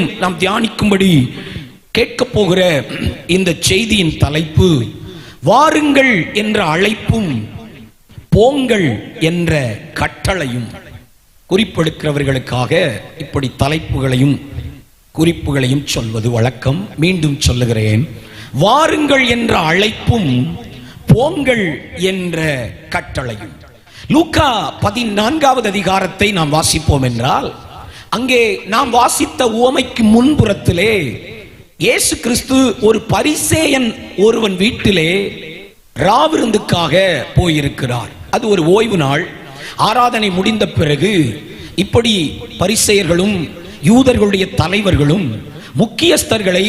நாம் தியானிக்கும்படி கேட்க போகிற இந்த செய்தியின் தலைப்பு வாருங்கள் என்ற அழைப்பும் போங்கள் என்ற கட்டளையும். குறிப்பெடுக்கிறவர்களுக்காக இப்படி தலைப்புகளையும் குறிப்புகளையும் சொல்வது வழக்கம். மீண்டும் சொல்லுகிறேன், வாருங்கள் என்ற அழைப்பும் போங்கள் என்ற கட்டளையும். லூக்கா 14வது அதிகாரத்தை நாம் வாசிப்போம் என்றால், அங்கே நாம் வாசித்த உவமைக்கு முன்புறத்திலே இயேசு கிறிஸ்து ஒரு பரிசேயன் ஒருவன் வீட்டிலே ராவிருந்துக்காக போயிருக்கிறார். அது ஒரு ஓய்வு நாள். ஆராதனை முடிந்த பிறகு இப்படி பரிசேயர்களும் யூதர்களுடைய தலைவர்களும் முக்கியஸ்தர்களை,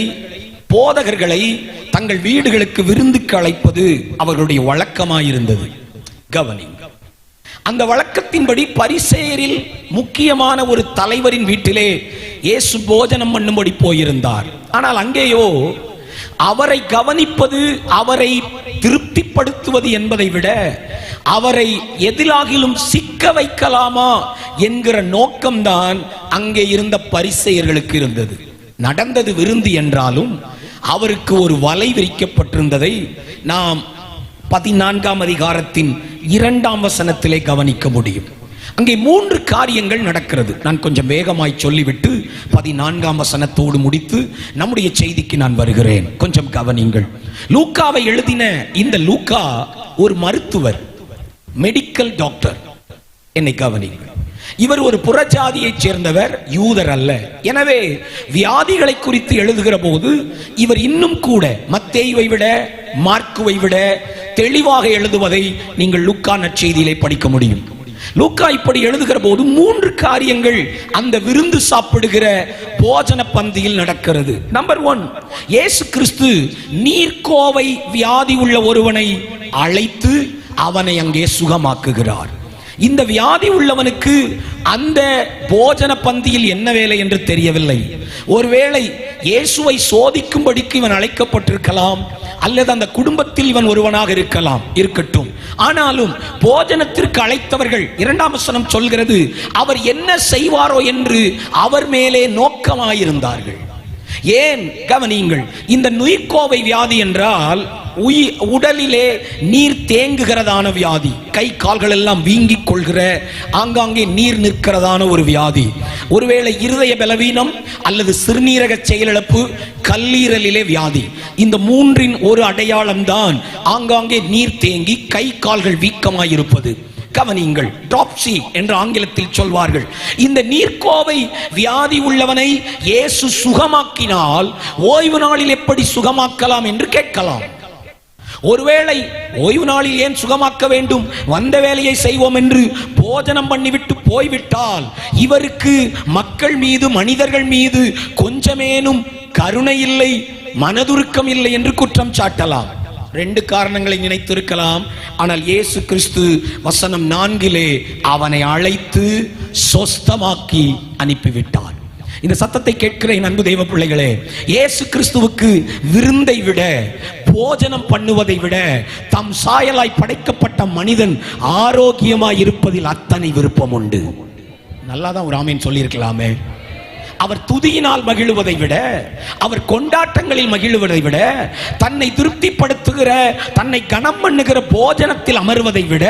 போதகர்களை தங்கள் வீடுகளுக்கு விருந்துக்கு அழைப்பது அவர்களுடைய வழக்கமாயிருந்தது. கவனி, அந்த வழக்கத்தின்படி பரிசேயரில் முக்கியமான ஒரு தலைவரின் வீட்டிலே இயேசு போஜனம் பண்ணும்படி போயிருந்தார். ஆனால் அங்கேயோ அவரை கவனிப்பது, அவரை திருப்திப்படுத்துவது என்பதை விட அவரை எதிலாகிலும் சிக்க வைக்கலாமா என்கிற நோக்கம்தான் அங்கே இருந்த பரிசேயர்களுக்கு இருந்தது. நடந்தது விருந்து என்றாலும் அவருக்கு ஒரு வலை விரிக்கப்பட்டிருந்ததை நாம் 14ஆம் அதிகாரத்தின் 2ஆம் வசனத்திலே கவனிக்க முடியும். அங்கே 3 காரியங்கள் நடக்கிறது. நான் கொஞ்சம் வேகமாய் சொல்லிவிட்டு 14ஆம் வசனத்தோடு முடித்து நம்முடைய செய்திக்கு நான் வருகிறேன். கொஞ்சம் கவனிங்கள். லூக்காவை எழுதின இந்த லூக்கா ஒரு மருத்துவர், மெடிக்கல் டாக்டர். என்னை கவனிங்கள். இவர் ஒரு புறஜாதியைச் சேர்ந்தவர், யூதர் அல்ல. எனவே வியாதிகளை குறித்து எழுதுகிற போது இவர் இன்னும் கூட மத்தேயுவை விட, மார்க்குவை விட தெளிவாக எழுதுவதை நீங்கள் லூக்கா நற்செய்தியிலே படிக்க முடியும். லூக்கா இப்படி எழுதுகிற போது 3 காரியங்கள் அந்த விருந்து சாப்பிடுகிற போஜன பந்தியில் நடக்கிறது. நம்பர் 1, இயேசு கிறிஸ்து நீர்க்கோவை வியாதி உள்ள ஒருவனை அழைத்து அவனை அங்கே சுகமாக்குகிறார். இந்த வியாதி உள்ளவனுக்கு அந்த போஜன பந்தியில் என்ன வேலை என்று தெரியவில்லை. ஒருவேளை இயேசுவை சோதிக்கும்படிக்கு இவன் அழைக்கப்பட்டிருக்கலாம், அல்லது அந்த குடும்பத்தில் இவன் ஒருவனாக இருக்கலாம். இருக்கட்டும். ஆனாலும் போஜனத்திற்கு அழைத்தவர்கள், 2ஆம் வசனம் சொல்கிறது, அவர் என்ன செய்வாரோ என்று அவர் மேலே நோக்கமாயிருந்தார்கள். ஏன்? கவனியுங்கள். இந்த நீர்க்கோவை வியாதி என்றால் உடலிலே நீர் தேங்குகிறதான வியாதி. கை கால்கள் எல்லாம் வீங்கிக் கொள்கிற, ஆங்காங்கே நீர் நிற்கிறதான ஒரு வியாதி. ஒருவேளை இருதய பலவீனம் அல்லது சிறுநீரக செயலிழப்பு, கல்லீரலிலே வியாதி. இந்த 3இன் ஒரு அடையாளம் தான் ஆங்காங்கே நீர் தேங்கி கை கால்கள் வீக்கமாயிருப்பது. கவனியுங்கள், ட்ராப்சி என்று ஆங்கிலத்தில் சொல்வார்கள். இந்த நீர்க்கோவை வியாதி உள்ளவனை இயேசு சுகமாக்கினால் ஓய்வு நாளில் எப்படி சுகமாக்கலாம் என்று கேட்கலாம். ஒருவேளை ஓய்வு நாளில் ஏன் சுகமாக்க வேண்டும், வந்த வேலையை செய்வோம் என்று போஜனம் பண்ணிவிட்டு போய்விட்டால் இவருக்கு மக்கள் மீது, மனிதர்கள் மீது கொஞ்சமேனும் கருணை இல்லை, மனதுருக்கம் இல்லை என்று குற்றம் சாட்டலாம். 2 காரணங்களை நினைத்திருக்கலாம். ஆனால் இயேசு கிறிஸ்து வசனம் 4 அவனை அழைத்து சொஸ்தமாக்கி அனுப்பிவிட்டார். இந்த சத்தத்தை கேட்கிற என் அன்பு தெய்வ பிள்ளைகளே, இயேசு கிறிஸ்துவுக்கு விருந்தை விட, போஜனம் பண்ணுவதை விட, தம் சாயலாய் படைக்கப்பட்ட மனிதன் ஆரோக்கியமாய் இருப்பதில் அத்தனை விருப்பம் உண்டு. நல்லாதான் ஒரு ஆமீன் சொல்லியிருக்கலாமே. அவர் துதியினால் மகிழுவதை விட, அவர் கொண்டாட்டங்களில் மகிழுவதை விட, தன்னை திருப்திப்படுத்துகிற, தன்னை கனம் பண்ணுகிற போஜனத்தில் அமர்வதை விட,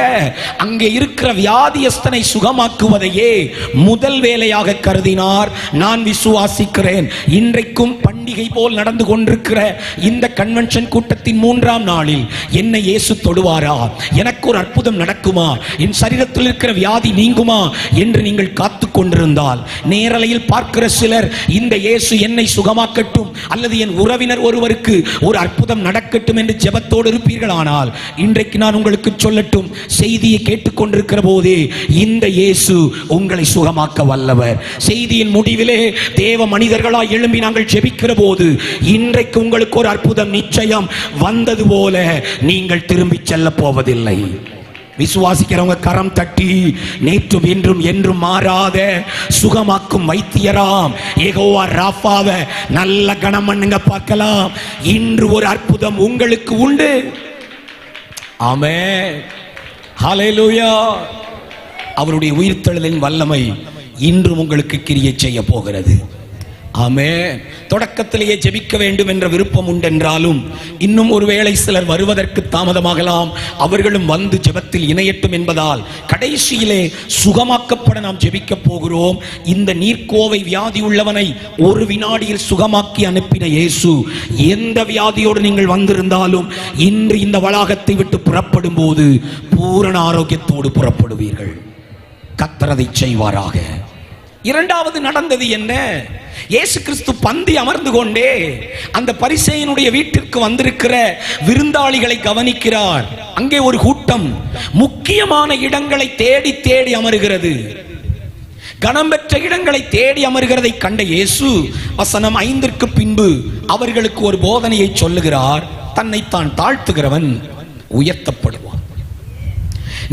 அங்கே இருக்கிற வியாதியஸ்தனை சுகமாக்குவதையே முதல் வேலையாக கருதினார். நான் விசுவாசிக்கிறேன், இன்றைக்கும் பண்டிகை போல் நடந்து கொண்டிருக்கிற இந்த கன்வென்ஷன் கூட்டத்தின் 3ஆம் நாளில் என்னை இயேசு தொடுவாரா, எனக்கு ஒரு அற்புதம் நடக்குமா, என் சரீரத்தில் இருக்கிற வியாதி நீங்குமா என்று நீங்கள் காத்து கொண்டிருந்தால், நேரலையில் பார்க்கிற சிலர் இந்த இயேசு என்னை சுகமாக்கட்டும் அல்லது என் உறவினர் ஒருவருக்கு ஒரு அற்புதம் நடக்கட்டும் என்று ஜெபத்தோடு இருப்பீர்களானால், இன்றைக்கு நான் உங்களுக்கு சொல்லட்டும், செய்தியை கேட்டுக்கொண்டிருக்கிற போதே இந்த இயேசு உங்களை சுகமாக்க வல்லவர். செய்தியின் முடிவிலே தேவ மனிதர்களாய் எழும்பி நாங்கள் ஜெபிக்கிற போது, இன்றைக்கு உங்களுக்கு ஒரு அற்புதம் நிச்சயம் வந்தது போல நீங்கள் திரும்பி செல்ல போவதில்லை. விசுவாசிக்கிறவங்க கரம் தட்டி, நேற்றும் இன்றும் என்றும் மாறாத சுகமாக்கும் வைத்தியராம் யெகோவா ராஃபாவை நல்ல கனம் பண்ணுங்க பார்க்கலாம். இன்று ஒரு அற்புதம் உங்களுக்கு உண்டு. ஆமென், ஹல்லேலூயா. அவருடைய உயிர்த்தெழுதலின் வல்லமை இன்றும் உங்களுக்கு கிரியை செய்ய போகிறது. ஆமென். தொடக்கத்திலேயே ஜெபிக்க வேண்டும் என்ற விருப்பம் உண்டென்றாலும் இன்னும் ஒருவேளை சிலர் வருவதற்கு தாமதமாகலாம். அவர்களும் வந்து ஜெபத்தில் இணையட்டும் என்பதால் கடைசியிலே சுகமாக்கப்பட நாம் ஜெபிக்க போகிறோம். இந்த நீர்க்கோவை வியாதி உள்ளவனை ஒரு வினாடியில் சுகமாக்கி அனுப்பின இயேசு, எந்த வியாதியோடு நீங்கள் வந்திருந்தாலும் இன்று இந்த வளாகத்தை விட்டு புறப்படும் போது பூரண ஆரோக்கியத்தோடு புறப்படுவீர்கள். கர்த்தர் அதை செய்வாராக. இரண்டாவது நடந்தது என்ன? இயேசு கிறிஸ்து பந்தி அமர்ந்து கொண்டே அந்த பரிசேயனுடைய வீட்டிற்கு வந்திருக்கிற விருந்தாளிகளை கவனிக்கிறார். அங்கே ஒரு கூட்டம் முக்கியமான இடங்களை தேடி தேடி அமருகிறது. கனம் பெற்ற இடங்களை தேடி அமர்கிறதை கண்ட இயேசு வசனம் 5 பின்பு அவர்களுக்கு ஒரு போதனையை சொல்லுகிறார். தன்னைத்தான் தாழ்த்துகிறவன் உயர்த்தப்படுவான்.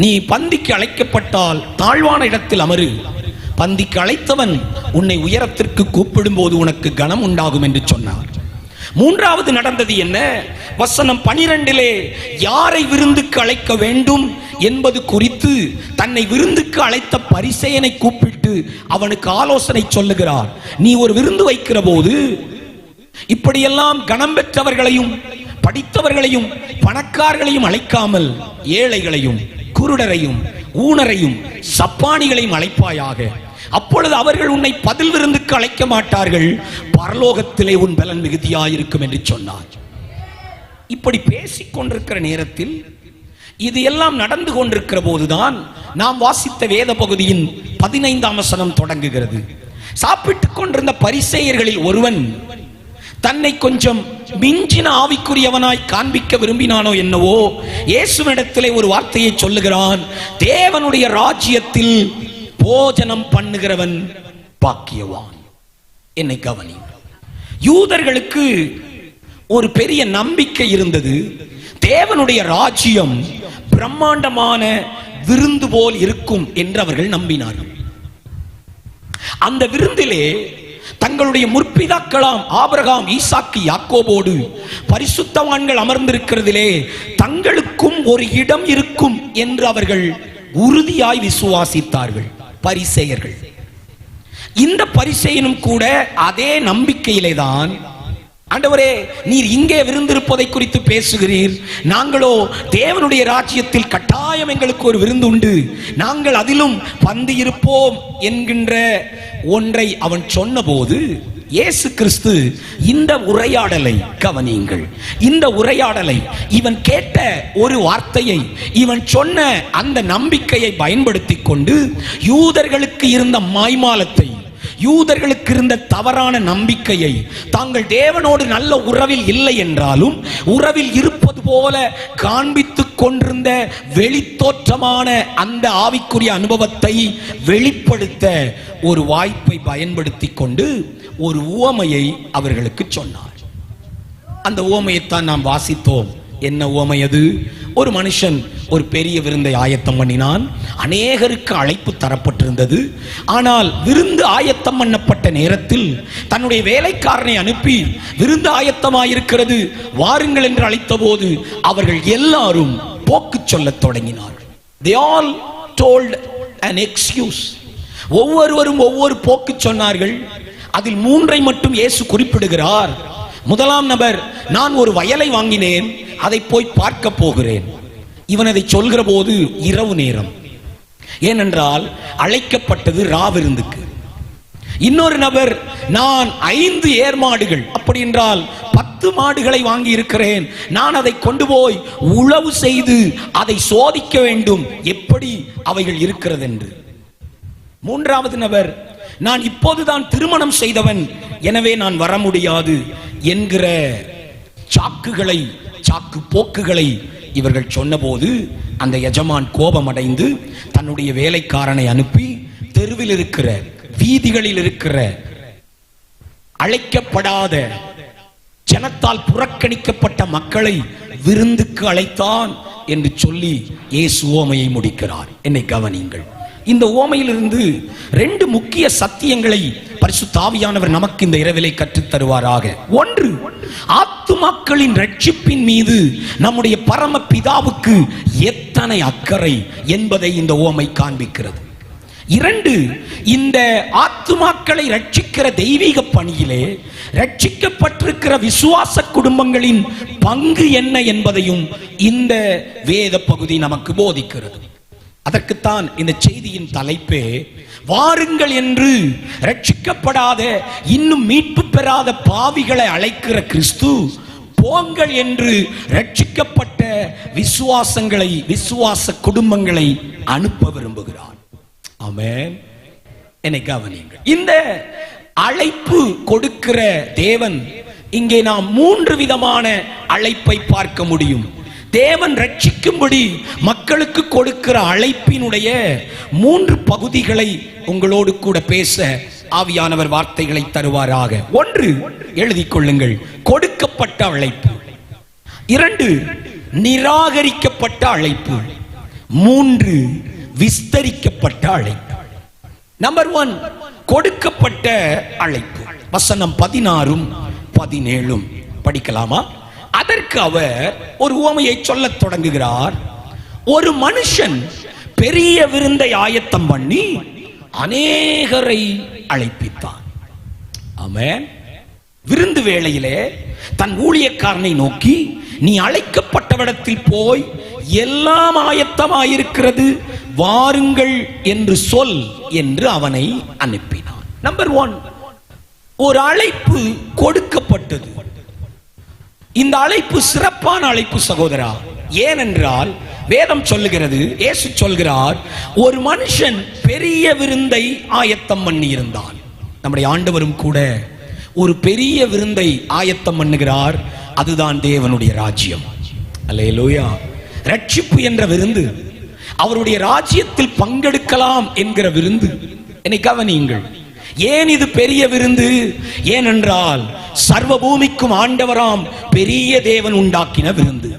நீ பந்திக்கு அழைக்கப்பட்டால் தாழ்வான இடத்தில் அமரு. பந்திக்கு அழைத்தவன் உன்னை உயரத்திற்கு கூப்பிடும் போது உனக்கு கனம் உண்டாகும் என்று சொன்னார். மூன்றாவது நடந்தது என்ன? வசனம் 12 யாரை விருந்துக்கு அழைக்க வேண்டும் என்பது குறித்து தன்னை விருந்துக்கு அழைத்த பரிசேயனை கூப்பிட்டு அவனுக்கு ஆலோசனை சொல்லுகிறார். நீ ஒரு விருந்து வைக்கிற போது இப்படியெல்லாம் கனம் பெற்றவர்களையும் படித்தவர்களையும் பணக்காரர்களையும் அழைக்காமல் ஏழைகளையும் குருடரையும் ஊனரையும் சப்பானிகளையும் அழைப்பாயாக. அப்பொழுது அவர்கள் உன்னை பதில் விருந்துக்கு அழைக்க மாட்டார்கள், பரலோகத்திலே உன் பலன் மிகுதியாயிருக்கும் என்று சொன்னார். இப்படி பேசிக் கொண்டிருக்கிற நேரத்தில் இது எல்லாம் நடந்து கொண்டிருக்கிற போதுதான் நாம் வாசித்த வேத பகுதியின் 15ஆம் வசனம் தொடங்குகிறது. சாப்பிட்டுக் கொண்டிருந்த பரிசேயர்களில் ஒருவன் தன்னை கொஞ்சம் மிஞ்சின ஆவிக்குரியவனாய் காண்பிக்க விரும்பினானோ என்னவோ இயேசுவிடத்திலே ஒரு வார்த்தையை சொல்லுகிறான். தேவனுடைய ராஜ்யத்தில் போஜனம் பண்ணுகிறவன் பாக்கியவான். என்னை கவனி. யூதர்களுக்கு ஒரு பெரிய நம்பிக்கை இருந்தது. தேவனுடைய ராஜ்யம் பிரம்மாண்டமான விருந்து போல் இருக்கும் என்று அவர்கள் நம்பினார்கள். அந்த விருந்திலே தங்களுடைய முற்பிதாக்களாம் ஆபிரகாம் ஈசாக்கு யாக்கோபோடு பரிசுத்தவான்கள் அமர்ந்திருக்கிறதிலே தங்களுக்கும் ஒரு இடம் இருக்கும் என்று அவர்கள் உறுதியாய் விசுவாசித்தார்கள் பரிசேயர்கள். இந்த பரிசேயனும் கூட அதே நம்பிக்கையிலே தான், ஆண்டவரே நீர் இங்கே விருந்திருப்பதை குறித்து பேசுகிறீர், நாங்களோ தேவனுடைய ராஜ்யத்தில் கட்டாயம் எங்களுக்கு ஒரு விருந்து உண்டு, நாங்கள் அதிலும் பந்தி இருப்போம் என்கின்ற ஒன்றை அவன் சொன்னபோது இயேசு கிறிஸ்து இந்த உரையாடலை கவனியுங்கள். இந்த உரையாடலை இவன் கேட்ட ஒரு வார்த்தையை, இவன் சொன்ன அந்த நம்பிக்கையை பயன்படுத்தி கொண்டு யூதர்களுக்கு இருந்த மாய்மாலத்தை, யூதர்களுக்கு இருந்த தவறான நம்பிக்கையை, தாங்கள் தேவனோடு நல்ல உறவில் இல்லை என்றாலும் உறவில் இருப்பது போல காண்பித்துக் கொண்டிருந்த வெளித்தோற்றமான அந்த ஆவிக்குரிய அனுபவத்தை வெளிப்படுத்த ஒரு வாய்ப்பை பயன்படுத்தி கொண்டு ஒரு உவமையை அவர்களுக்கு சொன்னார். அந்த உவமையைத்தான் நாம் வாசித்தோம். என்ன உவமை அது? ஒரு மனுஷன் ஒரு பெரிய விருந்தை ஆயத்தம் பண்ணினான். அநேகருக்கு அழைப்பு தரப்பட்டிருந்தது. ஆனால் விருந்து ஆயத்தம் பண்ணப்பட்ட நேரத்தில் தன்னுடைய வேலைக்காரனை அனுப்பி விருந்து ஆயத்தமாயிருக்கிறது வாருங்கள் என்று அழைத்த போது அவர்கள் எல்லாரும் போக்கு சொல்லத் தொடங்கினார்கள். They all told an excuse. ஒவ்வொருவரும் ஒவ்வொரு போக்கு சொன்னார்கள். அதில் 3 மட்டும் இயேசு குறிப்பிடுகிறார். முதலாம் நபர், நான் ஒரு வயலை வாங்கினேன், அதை போய் பார்க்க போகிறேன். இவன் அதை சொல்கிற போது இரவு நேரம், ஏனென்றால் அழைக்கப்பட்டது ராவிருந்துக்கு. இன்னொரு நபர், நான் 5 ஏர்மாடுகள், அப்படி என்றால் 10 மாடுகளை வாங்கி இருக்கிறேன், நான் அதை கொண்டு போய் உழவு செய்து அதை சோதிக்க வேண்டும் எப்படி அவைகள் இருக்கிறது என்று. மூன்றாவது நபர், நான் இப்போதுதான் திருமணம் செய்தவன், எனவே நான் வர முடியாது என்கிற சாக்கு போக்குகளை இவர்கள் சொன்னபோது அந்த எஜமான் கோபமடைந்து தன்னுடைய வேலைக்காரனை அனுப்பி தெருவில் இருக்கிற வீதிகளில் இருக்கிற அழைக்கப்படாத ஜனத்தால் புறக்கணிக்கப்பட்ட மக்களை விருந்துக்கு அழைத்தான் என்று சொல்லி இயேசு உவமையை முடிக்கிறார். என்னை கவனியுங்கள். இந்த உவமையிலிருந்து 2 முக்கிய சத்தியங்களை பரிசுத்த ஆவியானவர் நமக்கு இந்த இரவிலே கற்றுத் தருவாராக. ஒன்று, ஆத்துமாக்களின் ரட்சிப்பின் மீது நம்முடைய பரம பிதாவுக்கு எத்தனை அக்கறை என்பதை இந்த உவமை காண்பிக்கிறது. 2, இந்த ஆத்துமாக்களை ரட்சிக்கிற தெய்வீக பணியிலே ரட்சிக்கப்பட்டிருக்கிற விசுவாச குடும்பங்களின் பங்கு என்ன என்பதையும் இந்த வேத பகுதி நமக்கு போதிக்கிறது. அதற்குத்தான் இந்த செய்தியின் தலைப்பே வாருங்கள் என்று ரட்சிக்கப்படாத இன்னும் மீட்பு பெறாத பாவிகளை அழைக்கிற கிறிஸ்து போங்கள் என்று ரட்சிக்கப்பட்ட விசுவாசங்களை விசுவாச குடும்பங்களை அனுப்ப விரும்புகிறார். ஆமென். என்னை கவனியுங்கள். இந்த அழைப்பு கொடுக்கிற தேவன் இங்கே நாம் 3 விதமான அழைப்பை பார்க்க முடியும். தேவன் ரட்சிக்கும்படி மக்களுக்கு கொடுக்கிற அழைப்பினுடைய 3 பகுதிகளை உங்களோடு கூட பேச ஆவியானவர் வார்த்தைகளை தருவாராக. 1, எழுதிக் கொள்ளுங்கள், கொடுக்கப்பட்ட அழைப்பு. 2, நிராகரிக்கப்பட்ட அழைப்பு. 3, விஸ்தரிக்கப்பட்ட அழைப்பு. நம்பர் 1, கொடுக்கப்பட்ட அழைப்பு. வசனம் 16, 17 படிக்கலாமா? அதற்கு அவர் ஒரு உவமையை சொல்லத் தொடங்குகிறார். ஒரு மனுஷன் பெரிய விருந்தை ஆயத்தம் பண்ணி அநேகரை அழைப்பித்தான். ஆமென். விருந்து வேளையிலே தன் ஊழியக்காரனை நோக்கி, நீ அழைக்கப்பட்டவிடத்தில் போய் எல்லாம் ஆயத்தமாயிருக்கிறது, வாருங்கள் என்று சொல் என்று அவனை அனுப்பினான். நம்பர் 1, ஒரு அழைப்பு கொடுக்கப்பட்டது. இந்த அழைப்பு சிறப்பான அழைப்பு சகோதரா. ஏனென்றால் வேதம் சொல்லுகிறது, இயேசு சொல்கிறார், ஒரு மனுஷன் பெரிய விருந்தை ஆயத்தம் பண்ணி இருந்தான். நம்முடைய ஆண்டவரும் கூட ஒரு பெரிய விருந்தை ஆயத்தம் பண்ணுகிறார். அதுதான் தேவனுடைய ராஜ்யம். அல்லேலூயா. ரட்சிப்பு என்ற விருந்து, அவருடைய ராஜ்யத்தில் பங்கெடுக்கலாம் என்கிற விருந்து. என்னை கவனியுங்கள். ஏன் இது பெரிய விருந்து? ஏனென்றால் சர்வ பூமிக்கும் ஆண்டவராம் பெரிய தேவன் உண்டாக்கின விருந்து.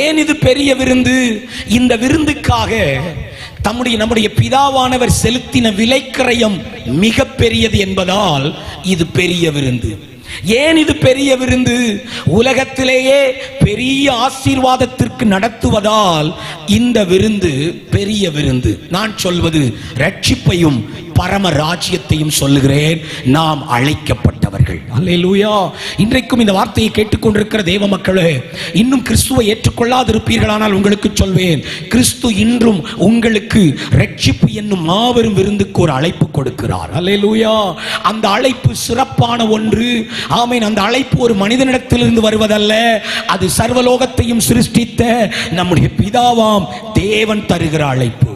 ஏன் இது பெரிய விருந்து? இந்த விருந்துக்காக நம்முடைய பிதாவானவர் செலுத்தின விலைக்கிரயம் மிக பெரியது என்பதால் இது பெரிய விருந்து. ஏன் இது பெரிய விருந்து? உலகத்திலேயே பெரிய ஆசீர்வாதத்திற்கு நடத்துவதால் இந்த விருந்து பெரிய விருந்து. நான் சொல்வது ரட்சிப்பையும் பரம ராஜ்யத்தையும் சொல்லுகிறேன். நாம் அழைக்கப்பட்டவர்கள். அல்லேலூயா. இன்றைக்கும் இந்த வார்த்தையை கேட்டுக்கொண்டிருக்கிற தேவ மக்களே, இன்னும் கிறிஸ்துவை ஏற்றுக்கொள்ளாதிருப்பீர்களானால் உங்களுக்கு சொல்வேன், கிறிஸ்து இன்றும் உங்களுக்கு ரட்சிப்பு என்னும் மாபெரும் விருந்துக்கு ஒரு அழைப்பு கொடுக்கிறார். அல்லேலூயா. அந்த அழைப்பு சிறப்பான ஒன்று. ஆமென். அந்த அழைப்பு ஒரு மனிதனிடத்திலிருந்து வருவதல்ல, அது சர்வலோகத்தையும் சிருஷ்டித்த நம்முடைய பிதாவாம் தேவன் தருகிற அழைப்பு.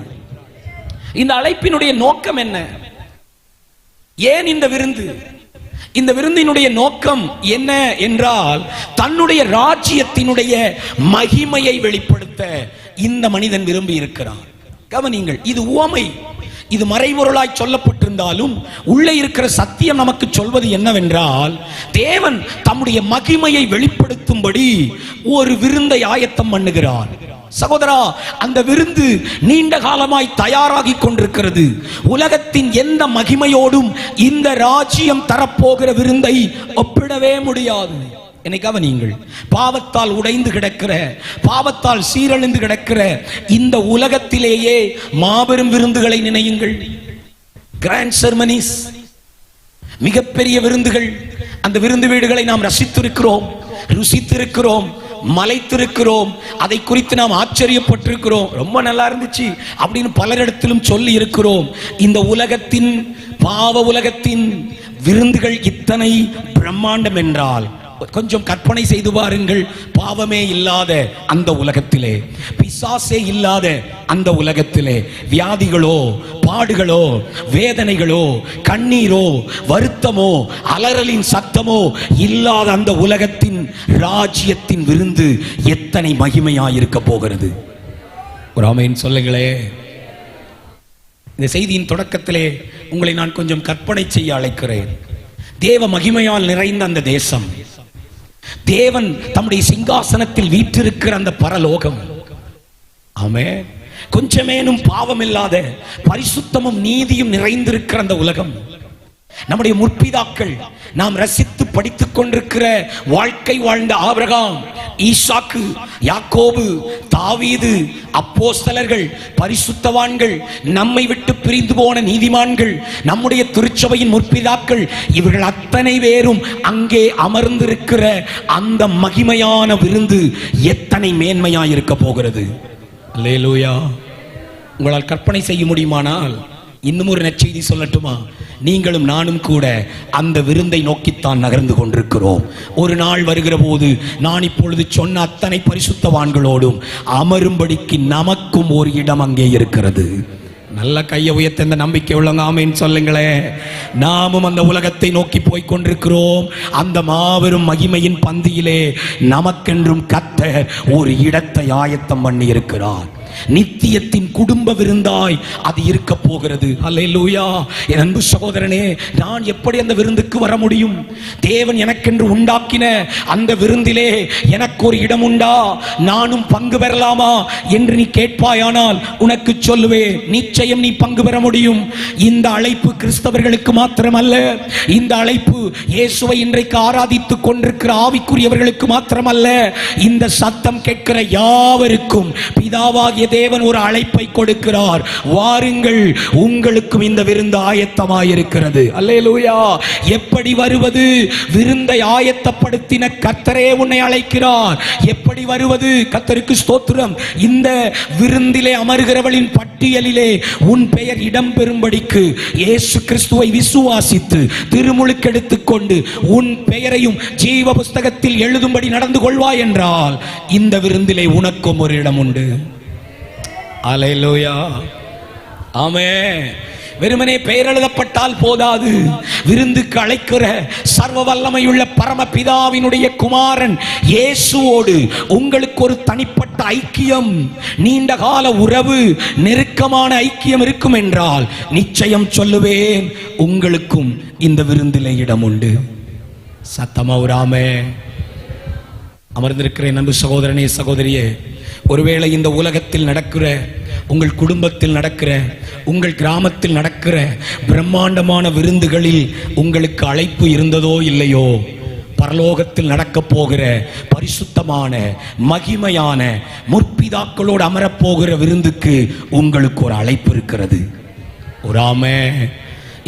இந்த அழைப்பினுடைய நோக்கம் என்ன? ஏன் இந்த விருந்து? இந்த விருந்தினுடைய நோக்கம் என்ன என்றால், தன்னுடைய ராஜ்யத்தினுடைய மகிமையை வெளிப்படுத்த இந்த மனிதன் விரும்பி இருக்கிறார். கவனிங்கள், இது உவமை, இது மறைபொருளாய் சொல்லப்பட்டிருந்தாலும் உள்ளே இருக்கிற சத்தியம் நமக்கு சொல்வது என்னவென்றால், தேவன் தம்முடைய மகிமையை வெளிப்படுத்தும்படி ஒரு விருந்தை ஆயத்தம் பண்ணுகிறார். சகோதரா, அந்த விருந்து நீண்ட காலமாய் தயாராகி கொண்டிருக்கிறது. உலகத்தின் எந்த மகிமையோடும் இந்த ராஜ்யம் தரப்போகிற விருந்தை ஒப்பிடவே முடியாது. என்னை கவனியுங்கள். பாவத்தால் உடைந்து கிடக்கிற, பாவத்தால் சீரழிந்து கிடக்கிற இந்த உலகத்திலேயே மாபெரும் விருந்துகளை நினையுங்கள். கிராண்ட் செர்மனிஸ், மிகப்பெரிய விருந்துகள். அந்த விருந்து வீடுகளை நாம் ரசித்திருக்கிறோம், ருசித்திருக்கிறோம், மலைத்திருக்கிறோம். அதை குறித்து நாம் ஆச்சரியப்பட்டிருக்கிறோம். ரொம்ப நல்லா இருந்துச்சு அப்படின்னு பலரிடத்திலும் சொல்லி இருக்கிறோம். இந்த உலகத்தின், பாவ உலகத்தின் விருந்துகள் இத்தனை பிரம்மாண்டம் என்றால் கொஞ்சம் கற்பனை செய்து பாருங்கள். பாவமே இல்லாத அந்த உலகத்திலே, பிசாசே இல்லாத அந்த உலகத்திலே, வியாதிகளோ, பாடுகளோ, வேதனைகளோ, கண்ணீரோ, வருத்தமோ, அலறலின் சத்தமோ இல்லாத அந்த உலகத்தின் ராஜ்யத்தின் விருந்து எத்தனை மகிமையாயிருக்க போகிறது. ஒரு ஆமென் சொல்லுங்களே. இந்த செய்தியின் தொடக்கத்திலே உங்களை நான் கொஞ்சம் கற்பனை செய்ய அழைக்கிறேன். தேவ மகிமையால் நிறைந்த அந்த தேசம், தேவன் தம்முடைய சிங்காசனத்தில் வீற்றிருக்கிற அந்த பரலோகம், ஆமென், கொஞ்சமேனும் பாவம் இல்லாத பரிசுத்தமும் நீதியும் நிறைந்திருக்கிற அந்த உலகம், நம்முடைய முற்பிதாக்கள் நாம் ரசித்து படித்துக் கொண்டிருக்கிற வாழ்க்கை வாழ்ந்த ஆபிரகாம், ஈசாக்கு, யாக்கோபு, தாவீது, அப்போஸ்தலர்கள், பரிசுத்தவான்கள், நம்மை விட்டு பிரிந்து போன நீதிமான்கள், நம்முடைய திருச்சபையின் முற்பிதாக்கள், இவர்கள் அத்தனை பேரும் அங்கே அமர்ந்திருக்கிற அந்த மகிமையான விருந்து எத்தனை மேன்மையாய் இருக்க போகிறது. அல்லேலூயா. உங்களால் கற்பனை செய்ய முடியுமானால் இன்னும் ஒரு நற்செய்தி சொல்லட்டுமா? நீங்களும் நானும் கூட அந்த விருந்தை நோக்கித்தான் நகர்ந்து கொண்டிருக்கிறோம். ஒரு நாள் வருகிற போது நான் இப்பொழுது சொன்ன அத்தனை பரிசுத்தவான்களோடும் அமரும்படிக்கு நமக்கும் ஒரு இடம் அங்கே இருக்கிறது. நல்ல கையை உயர்த்த இந்த நம்பிக்கை உள்ளவங்க ஆமென் சொல்லுங்களேன். நாமும் அந்த உலகத்தை நோக்கி போய் கொண்டிருக்கிறோம். அந்த மாபெரும் மகிமையின் பந்தியிலே நமக்கென்றும் கர்த்தர் ஒரு இடத்தை ஆயத்தம் பண்ணி இருக்கிறார். நித்தியத்தின் குடும்ப விருந்தாய் அது இருக்க போகிறது. அல்லேலூயா. என் அன்பு சகோதரனே, நான் எப்படி அந்த விருந்துக்கு வர முடியும்? தேவன் எனக்கென்று உண்டாக்கின அந்த விருந்திலே எனக்கு ஒரு இடம் உண்டா? நானும் பங்கு பெறலாமா என்று நீ கேட்பாயானால் உனக்கு சொல்லுவேன், நிச்சயம் நீ பங்கு பெற முடியும். இந்த அழைப்பு கிறிஸ்தவர்களுக்கு மாத்திரமல்ல, இந்த அழைப்பு இயேசுவை இன்றைக்கு ஆராதித்துக் கொண்டிருக்கிற ஆவிக்குரியவர்களுக்கு மாத்திரமல்ல, இந்த சத்தம் கேட்கிற யாவருக்கும் பிதாவாகிய தேவன் ஒரு அழைப்பை கொடுக்கிறார். வாருங்கள், உங்களுக்கும் இந்த விருந்து ஆயத்தமாயிருக்கிறது. அல்லேலூயா. எப்படி வருவது? விருந்தை ஆயத்தப்படுத்தின கர்த்தரே உன்னை அழைக்கிறார். எப்படி வருவது? கர்த்தருக்கு ஸ்தோத்திரம். இந்த விருந்திலே அமர்கிறவளின் பட்டியலிலே உன் பெயர் இடம் பெறும்படிக்கு இயேசு கிறிஸ்துவை விசுவாசித்து திருமுழுக்கெடுத்துக் கொண்டு உன் பெயரையும் ஜீவ புஸ்தகத்தில் எழுதும்படி நடந்து கொள்வாய் என்றால் இந்த விருந்திலே உனக்கும் ஒரு இடம் உண்டு. அல்லேலூயா. ஆமென். வெறுமனே பெயர் எழுதப்பட்டால் போதாது. விருந்துக்கு அழைக்கிற சர்வ வல்லமையுள்ள பரமபிதாவினுடைய குமாரன் இயேசுவோடு உங்களுக்கு ஒரு தனிப்பட்ட ஐக்கியம், நீண்ட கால உறவு, நெருக்கமான ஐக்கியம் இருக்கும் என்றால் நிச்சயம் சொல்லுவேன், உங்களுக்கும் இந்த விருந்திலே இடம் உண்டு. சத்தமா ஒரு ஆமென். அமர்ந்திருக்கிறேன் அன்பு சகோதரனே, சகோதரியே, ஒருவேளை இந்த உலகத்தில் நடக்கிற, உங்கள் குடும்பத்தில் நடக்கிற, உங்கள் கிராமத்தில் நடக்கிற பிரம்மாண்டமான விருந்துகளில் உங்களுக்கு அழைப்பு இருந்ததோ இல்லையோ, பரலோகத்தில் நடக்க போகிற பரிசுத்தமான மகிமையான முற்பிதாக்களோடு அமரப்போகிற விருந்துக்கு உங்களுக்கு ஒரு அழைப்பு இருக்கிறது. ஒரு ஆமென்.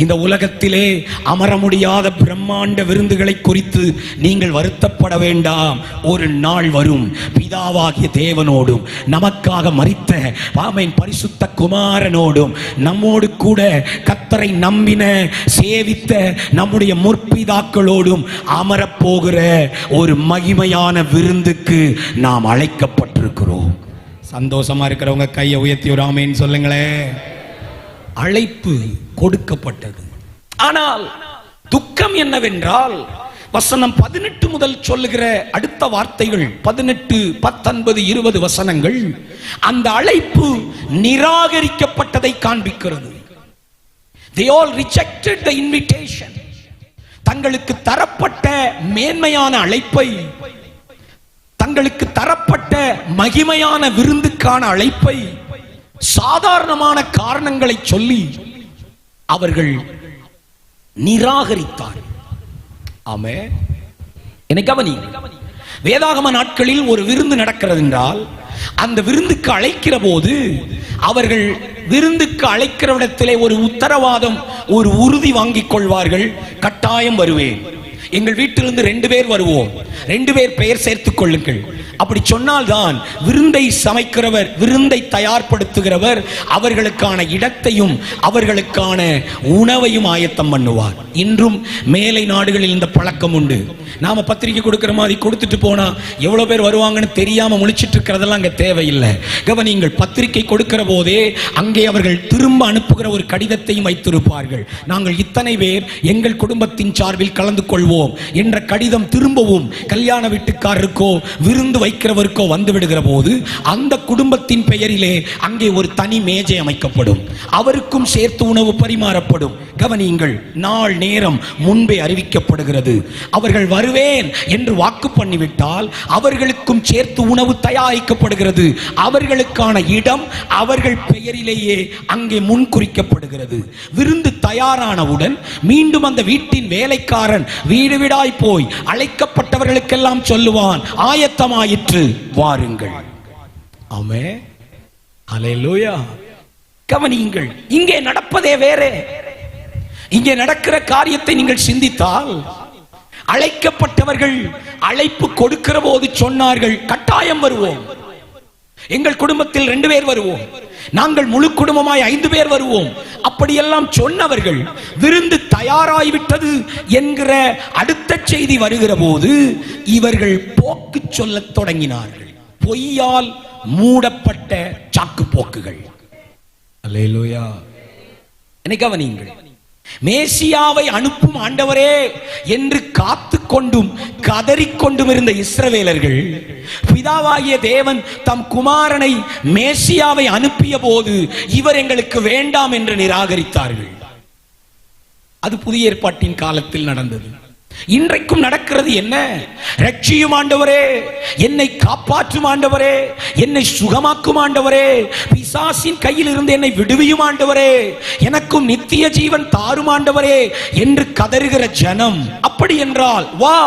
இந்த உலகத்திலே அமர முடியாத பிரம்மாண்ட விருந்துகளை குறித்து நீங்கள் வருத்தப்பட வேண்டாம். ஒரு நாள் வரும், பிதாவாகிய தேவனோடும் நமக்காக மரித்த ஆமென் பரிசுத்த குமாரனோடும் நம்மோடு கூட கர்த்தரை நம்பின சேவித்த நம்முடைய முற்பிதாக்களோடும் அமரப்போகிற ஒரு மகிமையான விருந்துக்கு நாம் அழைக்கப்பட்டிருக்கிறோம். சந்தோஷமா இருக்கிறவங்க கையை உயர்த்தி ஒரு ஆமென் சொல்லுங்களேன். அழைப்பு கொடுக்கப்பட்டது. ஆனால் துக்கம் என்னவென்றால், வசனம் 18 முதல் சொல்லுகிற அடுத்த வார்த்தைகள் 18, 19, 20 வசனங்கள் அந்த அழைப்பு நிராகரிக்கப்பட்டதை காண்பிக்கிறது. They all rejected the invitation. தங்களுக்கு தரப்பட்ட மேன்மையான அழைப்பை, தங்களுக்கு தரப்பட்ட மகிமையான விருந்துக்கான அழைப்பை சாதாரணமான காரணங்களை சொல்லி அவர்கள் நிராகரித்தார். ஆமென். என்னை கவனி. வேதாகம நாட்களில் ஒரு விருந்து நடக்கிறது என்றால் அந்த விருந்துக்கு அழைக்கிற போது அவர்கள் விருந்துக்கு அழைக்கிற இடத்திலே ஒரு உத்தரவாதம், ஒரு உறுதி வாங்கிக் கொள்வார்கள். கட்டாயம் வருவேன், எங்கள் வீட்டிலிருந்து 2 பேர் வருவோம், 2 பேர் பெயர் சேர்த்துக் கொள்ளுங்கள். அப்படி சொன்னால்தான் விருந்தை சமைக்கிறவர், விருந்தை தயார்படுத்துகிறவர் அவர்களுக்கான இடத்தையும் அவர்களுக்கான உணவையும் ஆயத்தம் பண்ணுவார். இன்றும் மேலை நாடுகளில் இந்த பழக்கம் உண்டு. நாம பத்திரிக்கை கொடுக்கிற மாதிரி கொடுத்துட்டு போனா எவ்வளவு பேர் வருவாங்கன்னு தெரியாம முழிச்சிட்டு இருக்கிறதெல்லாம் அங்க தேவையில்லை. கவனிங்கள், பத்திரிக்கை கொடுக்கிற போதே அங்கே அவர்கள் திரும்ப அனுப்புகிற ஒரு கடிதத்தையும் வைத்திருப்பார்கள். நாங்கள் இத்தனை பேர் எங்கள் குடும்பத்தின் சார்பில் கலந்து கொள்வோம் என்ற கடிதம் திரும்பவும் கல்யாண வீட்டுக்காரருக்கோ விருந்து வைக்கிறவருக்கோ வந்து விடுகிற போது அந்த குடும்பத்தின் பெயரிலே அங்கே ஒரு தனி மேஜை அமைக்கப்படும், அவருக்கும் சேர்த்து உணவு பரிமாறப்படும். கவனியுங்கள், நாள் நேரம் முன்பே அறிவிக்கப்படுகிறது. அவர்கள் வருவேன் என்று வாக்கு பண்ணிவிட்டால் அவர்களுக்கும் சேர்த்து உணவு தயாரிக்கப்படுகிறது. அவர்களுக்கான இடம் அவர்கள் பெயரிலேயே அங்கே முன்குறிக்கப்படுகிறது. விருந்து தயாரானவுடன் மீண்டும் அந்த வீட்டின் வேலைக்காரன் வீடு வீடு வீடாய் போய் அழைக்கப்பட்டவர்களுக்கெல்லாம் சொல்லுவான், ஆயத்தமாயிற்று, வாருங்கள். ஆமென், ஹல்லேலூயா. கவனியுங்கள், இங்கே நடப்பதே வேறே. இங்கே நடக்கிற காரியத்தை நீங்கள் சிந்தித்தால், அழைக்கப்பட்டவர்கள் அழைப்பு கொடுக்கிற போது சொன்னார்கள், கட்டாயம் வருவோம், எங்கள் குடும்பத்தில் 2 பேர் வருவோம், நாங்கள் முழு குடும்பமாய் 5 பேர் வருவோம். அப்படியெல்லாம் சொன்னவர்கள் விருந்து தயாராகிவிட்டது என்கிற அடுத்த செய்தி வருகிற போது இவர்கள் போக்கு சொல்ல தொடங்கினார்கள். பொய்யால் மூடப்பட்ட சாக்கு போக்குகள். அல்லேலூயா. என்னை கவனியுங்கள், மேசியாவை அனுப்பும் ஆண்டவரே என்று காத்து கொண்டும் கதறிக்கொண்டும் இருந்த இஸ்ரவேலர்கள் பிதாவாகிய தேவன் தம் குமாரனை மேசியாவை அனுப்பிய போது இவர் எங்களுக்கு வேண்டாம் என்று நிராகரித்தார்கள். அது புதிய ஏற்பாட்டின் காலத்தில் நடந்தது. இன்றைக்கும் நடக்கிறது என்ன? ரட்சியும் ஆண்டவரே, என்னை காப்பாற்றும் ஆண்டவரே, என்னை சுகமாக்கும் ஆண்டவரே, பிசாசின் கையில் இருந்து என்னை விடுவியும் ஆண்டவரே, எனக்கும் நித்திய ஜீவன் தாரும் ஆண்டவரே என்று கதறுகிற ஜனம். அப்படி என்றால் வா,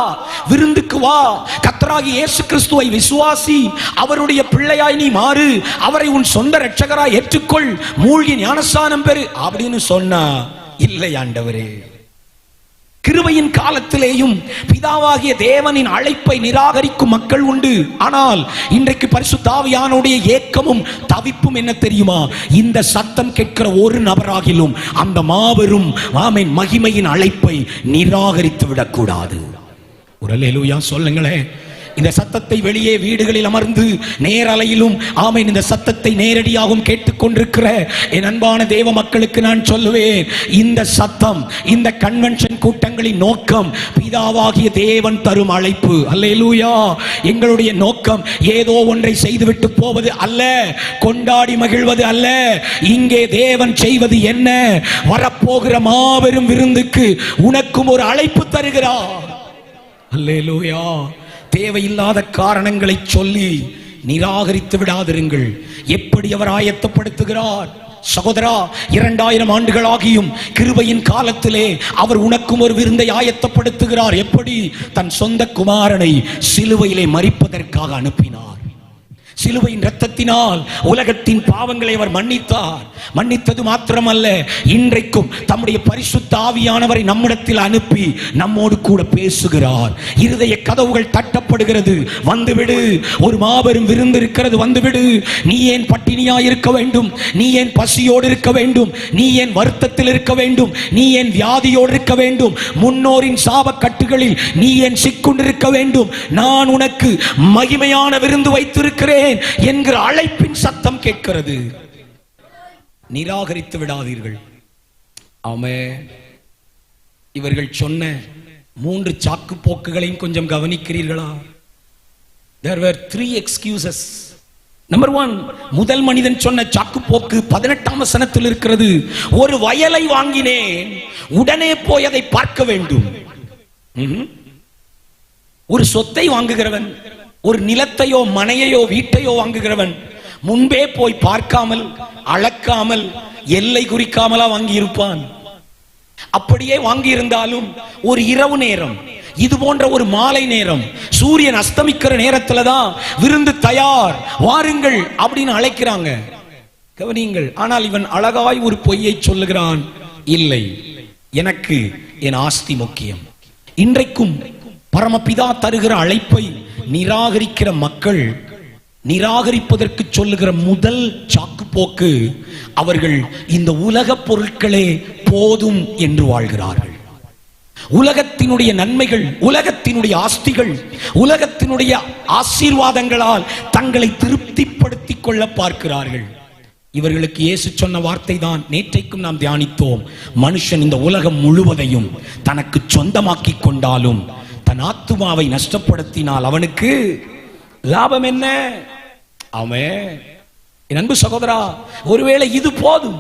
விருந்துக்கு வா, கர்த்தராகிய இயேசு கிறிஸ்துவை விசுவாசி, அவருடைய பிள்ளையாய் நீ மாறு, அவரை உன் சொந்த இரட்சகராய் ஏற்றுக்கொள், மூழ்கி ஞானஸ்நானம் பெறு அப்படின்னு சொன்னா, இல்லை ஆண்டவரே. கிருபையின் காலத்திலேயும் பிதாவாகிய தேவனின் அழைப்பை நிராகரிக்கும் மக்கள் உண்டு. ஆனால் இன்றைக்கு பரிசுத்த ஆவியானவருடைய ஏக்கமும் தவிப்பும் என்ன தெரியுமா? இந்த சத்தம் கேட்கிற ஒரு நபராகிலும் அந்த மாபெரும் ஆமென் மகிமையின் அழைப்பை நிராகரித்து விடக்கூடாது. ஒரு அல்லேலூயா சொல்லுங்களேன். இந்த சத்தத்தை வெளியே வீடுகளில் அமர்ந்து நேரலையிலும் ஆமென் இந்த சத்தத்தை நேரடியாகவும் கேட்டுக்கொண்டிருக்கிற என் அன்பான தேவ மக்களுக்கு நான் சொல்லுவேன், இந்த சத்தம், இந்த கன்வென்ஷன் கூட்டங்களின் நோக்கம் பிதாவாகிய தேவன் தரும் அழைப்பு. அல்லேலூயா. எங்களுடைய நோக்கம் ஏதோ ஒன்றை செய்துவிட்டு போவது அல்ல, கொண்டாடி மகிழ்வது அல்ல. இங்கே தேவன் செய்வது என்ன? வரப்போகிற மாபெரும் விருந்துக்கு உனக்கும் ஒரு அழைப்பு தருகிறார். அல்லேலூயா. தேவையில்லாத காரணங்களை சொல்லி நிராகரித்து விடாதிருங்கள். எப்படி அவர் ஆயத்தப்படுத்துகிறார் சகோதரா. 2000 ஆண்டுகளாகியும் கிருபையின் காலத்திலே அவர் உனக்கும் ஒரு விருந்தை ஆயத்தப்படுத்துகிறார். எப்படி? தன் சொந்த குமாரனை சிலுவையிலே மரிப்பதற்காக அனுப்பினார். சிலுவையின் இரத்தத்தினால் உலகத்தின் பாவங்களை அவர் மன்னித்தார். மன்னித்தது மாத்திரமல்ல, இன்றைக்கும் தம்முடைய பரிசுத்த ஆவியானவரை நம்மிடத்தில் அனுப்பி நம்மோடு கூட பேசுகிறார். இருதய கதவுகள் தட்டப்படுகிறது, வந்துவிடு, ஒரு மாபெரும் விருந்து இருக்கிறது, வந்துவிடு. நீ ஏன் பட்டினியாய் இருக்க வேண்டும்? நீ ஏன் பசியோடு இருக்க வேண்டும்? நீ ஏன் வருத்தத்தில் இருக்க வேண்டும்? நீ ஏன் வியாதியோடு இருக்க வேண்டும்? முன்னோரின் சாப கட்டுகளில் நீ ஏன் சிக்குண்டிருக்க வேண்டும்? நான் உனக்கு மகிமையான விருந்து வைத்திருக்கிறேன் என்கிற அழைப்பின் சத்தம் கேட்கிறது. நிராகரித்து விடாதீர்கள். ஆமென். இவர்கள் சொன்ன 3 சாக்கு போக்குகளையும் கொஞ்சம் கவனிக்கிறீர்களா? There were 3 excuses. நம்பர் 1, முதல் மனிதன் சொன்ன சாக்கு போக்கு 18ஆம் வசனத்தில் இருக்கிறது. ஒரு வயலை வாங்கினேன், உடனே போய் அதை பார்க்க வேண்டும். ஒரு சொத்தை வாங்குகிறவன், ஒரு நிலத்தையோ மனையையோ வீட்டையோ வாங்குகிறவன் முன்பே போய் பார்க்காமல், அளக்காமல், எல்லை குறிக்காமலா வாங்கி இருப்பான். அப்படியே வாங்கி இருந்தாலும் ஒரு இரவு நேரம், இது போன்ற ஒரு மாலை நேரம், சூரியன் அஸ்தமிக்கிற நேரத்துல தான் விருந்து தயார், வாருங்கள் அப்படின்னு அழைக்கிறாங்க. கவனியுங்கள். ஆனால் இவன் அழகாய் ஒரு பொய்யை சொல்லுகிறான். இல்லை, எனக்கு என் ஆஸ்தி முக்கியம். இன்றைக்கும் பரமபிதா தருகிற அழைப்பை நிராகரிக்கிற மக்கள் நிராகரிப்பதற்கு சொல்லுகிற முதல் சாக்கு போக்கு, அவர்கள் இந்த உலக பொருட்களே போதும் என்று வாழ்கிறார்கள். உலகத்தினுடைய நன்மைகள், உலகத்தினுடைய ஆஸ்திகள், உலகத்தினுடைய ஆசீர்வாதங்களால் தங்களை திருப்திப்படுத்திக் கொள்ள பார்க்கிறார்கள். இவர்களுக்கு இயேசு சொன்ன வார்த்தை தான் நேற்றைக்கும் நாம் தியானித்தோம். மனுஷன் இந்த உலகம் முழுவதையும் தனக்கு சொந்தமாக்கி கொண்டாலும் தன் ஆத்துமாவை நஷ்டப்படுத்தினால் அவனுக்கு லாபம் என்ன? ஆமென். என் அன்பு சகோதரா, ஒருவேளை இது போதும்,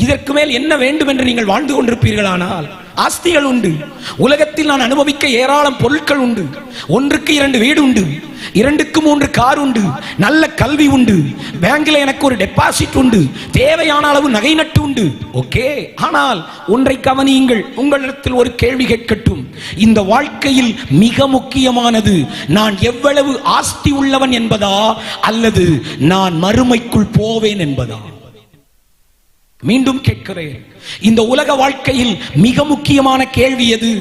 இதற்கு மேல் என்ன வேண்டும் என்று நீங்கள் வாழ்ந்து கொண்டிருப்பீர்களானால், ஆஸ்திகள் உண்டு, உலகத்தில் நான் அனுபவிக்க ஏராளம் பொருட்கள் உண்டு, 1க்கு 2 வீடு உண்டு, 2க்கு 3 கார் உண்டு, நல்ல கல்வி உண்டு, பேங்க்ல எனக்கு ஒரு டெபாசிட் உண்டு, தேவையான அளவு நகை நட்டு உண்டு. ஓகே, ஆனால் ஒன்றை கவனியுங்கள். உங்களிடத்தில் ஒரு கேள்வி கேட்கட்டும். இந்த வாழ்க்கையில் மிக முக்கியமானது நான் எவ்வளவு ஆஸ்தி உள்ளவன் என்பதா, அல்லது நான் மறுமைக்குள் போவேன் என்பதா? மீண்டும் கேட்கிறேன், இந்த உலக வாழ்க்கையில் மிக முக்கியமான கேள்வி எது?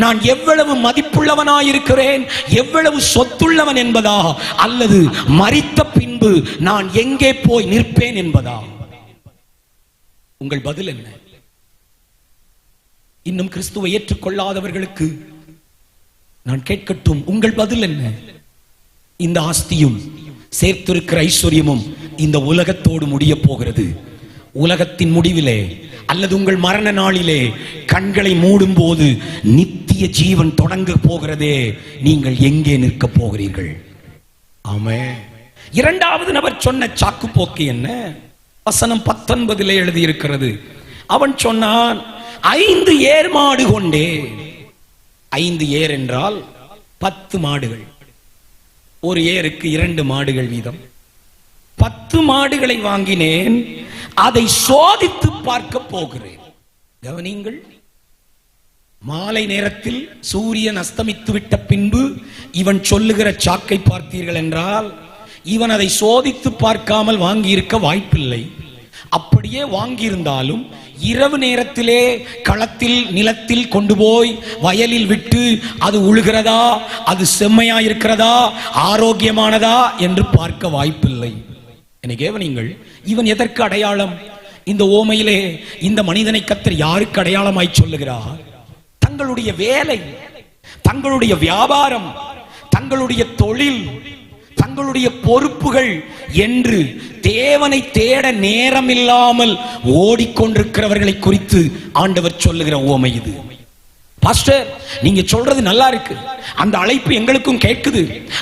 நான் எவ்வளவு மதிப்புள்ளவனாயிருக்கிறேன், எவ்வளவு சொத்துள்ளவன் என்பதா, அல்லது மரித்த பின்பு நான் எங்கே போய் நிற்பேன் என்பதா? உங்கள் பதில் என்ன? இன்னும் கிறிஸ்துவை ஏற்றுக்கொள்ளாதவர்களுக்கு நான் கேட்கட்டும், உங்கள் பதில் என்ன? இந்த ஆஸ்தியும் சேர்த்திருக்கிற ஐஸ்வர்யமும் இந்த உலகத்தோடு முடிய போகிறது. உலகத்தின் முடிவிலே அல்லது உங்கள் மரண நாளிலே கண்களை மூடும் போது நித்திய ஜீவன் தொடங்க போகிறதே, நீங்கள் எங்கே நிற்க போகிறீர்கள்? ஆமென். இரண்டாவது நபர் சொன்ன சாக்கு போக்கு என்ன? வசனம் 19 எழுதியிருக்கிறது. அவன் சொன்னான், 5 ஏர் மாடு கொண்டே. 5 ஏர் என்றால் 10 மாடுகள். ஒரு ஏருக்கு 2 மாடுகள் வீதம். 10 மாடுகளை வாங்கினேன், அதை சோதித்து பார்க்க போகிறேன். கவனிங்கள், மாலை நேரத்தில் சூரியன் அஸ்தமித்து விட்ட பின்பு இவன் சொல்லுகிற சாக்கை பார்த்தீர்கள் என்றால், இவன் அதை சோதித்து பார்க்காமல் வாங்கியிருக்க வாய்ப்பில்லை. அப்படியே வாங்கியிருந்தாலும் இரவு நேரத்திலே களத்தில் நிலத்தில் கொண்டு போய் வயலில் விட்டு அது உழுகிறதா, அது செம்மையா இருக்கிறதா, ஆரோக்கியமானதா என்று பார்க்க வாய்ப்பில்லை. நீங்கள் இவன் எதற்கு அடையாளம்? இந்த ஓமையிலே இந்த மனிதனை கர்த்தர் யாருக்கு அடையாளமாய் சொல்லுகிறார்? தங்களுடைய வேலை, தங்களுடைய வியாபாரம், தங்களுடைய தொழில், தங்களுடைய பொறுப்புகள் என்று தேவனை தேட நேரம் இல்லாமல் ஓடிக்கொண்டிருக்கிறவர்களை குறித்து ஆண்டவர் சொல்லுகிற ஓமை இது. பாஸ்டர், நீங்க சொல்றது நல்லா இருக்கு, அந்த அழைப்பு எங்களுக்கும் கேட்குது,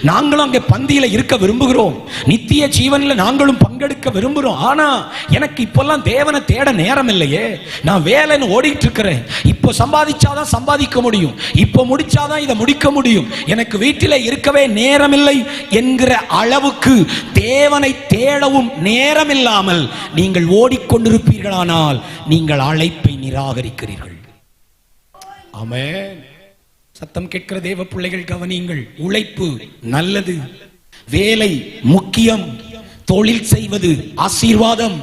நாங்களும் அங்கே பந்தியில இருக்க விரும்புகிறோம், நித்திய ஜீவனில் நாங்களும் பங்கெடுக்க விரும்புகிறோம். ஆனா எனக்கு இப்பெல்லாம் தேவனை தேட நேரம் இல்லையே, நான் வேலைன்னு ஓடிட்டு இருக்கிறேன், இப்போ சம்பாதிச்சாதான் சம்பாதிக்க முடியும், இப்போ முடிச்சாதான் இதை முடிக்க முடியும், எனக்கு வீட்டில இருக்கவே நேரம் இல்லை என்கிற அளவுக்கு தேவனை தேடவும் நேரம் இல்லாமல் நீங்கள் ஓடிக்கொண்டிருப்பீர்களானால் நீங்கள் அழைப்பை நிராகரிக்கிறீர்கள். ஆமென். சத்தம் கேட்கிற தேவ பிள்ளைகள் கவனியுங்கள். உழைப்பு நல்லது, வேலை முக்கியம், தொழில் செய்வது ஆசீர்வாதம்,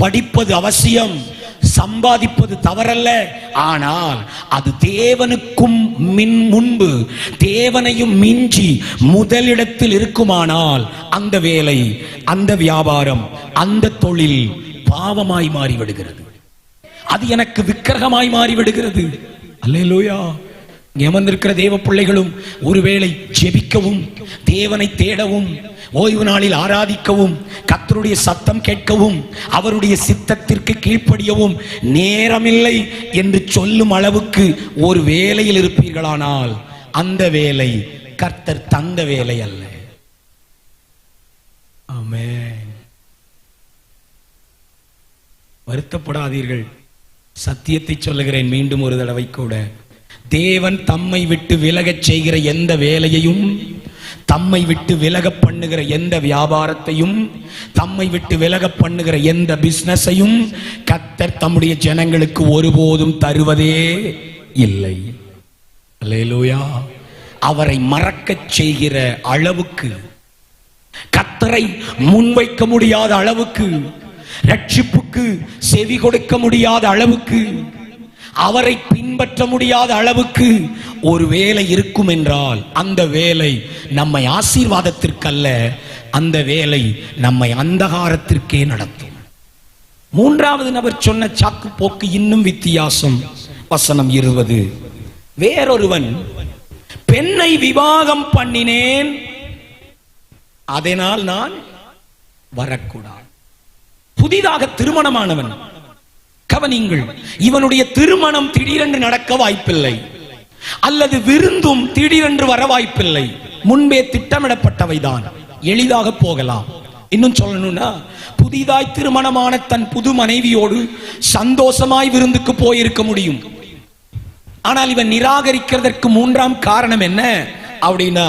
படிப்பது அவசியம், சம்பாதிப்பது தவறல்ல. ஆனால் அது தேவனுக்கும் முன்பு தேவனையும் மிஞ்சி முதலிடத்தில் இருக்குமானால் அந்த வேலை, அந்த வியாபாரம், அந்த தொழில் பாவமாய் மாறிவிடுகிறது. அது எனக்கு விக்கிரகமாய் மாறிவிடுகிறது. அல்லேலூயா. அமர்ந்திருக்கிற தேவ பிள்ளைகளும் ஒருவேளை ஜெபிக்கவும், தேவனை தேடவும், ஓய்வு நாளில் ஆராதிக்கவும், கர்த்தருடைய சத்தம் கேட்கவும், அவருடைய சித்தத்திற்கு கீழ்ப்படியவும் நேரமில்லை என்று சொல்லும் அளவுக்கு ஒரு வேலையில் இருப்பீர்களானால் அந்த வேலை கர்த்தர் தந்த வேலை அல்ல. ஆமென். வருத்தப்படாதீர்கள், சத்தியத்தை சொல்லுகிறேன் மீண்டும் ஒரு தடவை கூட. தேவன் தம்மை விட்டு விலகச் செய்கிற எந்த வேலையையும், தம்மை விட்டு விலக பண்ணுகிற எந்த வியாபாரத்தையும், தம்மை விட்டு விலக பண்ணுகிற எந்த பிசினஸையும் கர்த்தர் தம்முடைய ஜனங்களுக்கு ஒருபோதும் தருவதே இல்லை. அல்லேலூயா. அவரை மறக்கச் செய்கிற அளவுக்கு, கர்த்தரை முன்வைக்க முடியாத அளவுக்கு, ரட்சிப்புக்கு செவி கொடுக்க முடியாத அளவுக்கு, அவரை பின்பற்ற முடியாத அளவுக்கு ஒரு வேலை இருக்கும் என்றால் அந்த வேலை நம்மை ஆசீர்வாதத்திற்கல்ல, அந்த வேலை நம்மை அந்தகாரத்திற்கே நடத்தும். மூன்றாவது நபர் சொன்ன சாக்கு போக்கு இன்னும் வித்தியாசம். வசனம் 20. வேறொருவன், பெண்ணை விவாகம் பண்ணினேன், அதனால் நான் வரக்கூடாது. புதிதாக திருமணமானவன், கவனிங்கள், இவனுடைய திருமணம் திடீரென்று நடக்க வாய்ப்பில்லை, அல்லது விருந்தும் திடீரென்று வர வாய்ப்பில்லை. முன்பே திட்டமிடப்பட்டவைதான், எளிதாக போகலாம். இன்னும் சொல்லணும்னா புதிதாய் திருமணமான தன் புது மனைவியோடு சந்தோஷமாய் விருந்துக்கு போயிருக்க முடியும். ஆனால் இவன் நிராகரிக்கிறதற்கு மூன்றாம் காரணம் என்ன அப்படின்னா,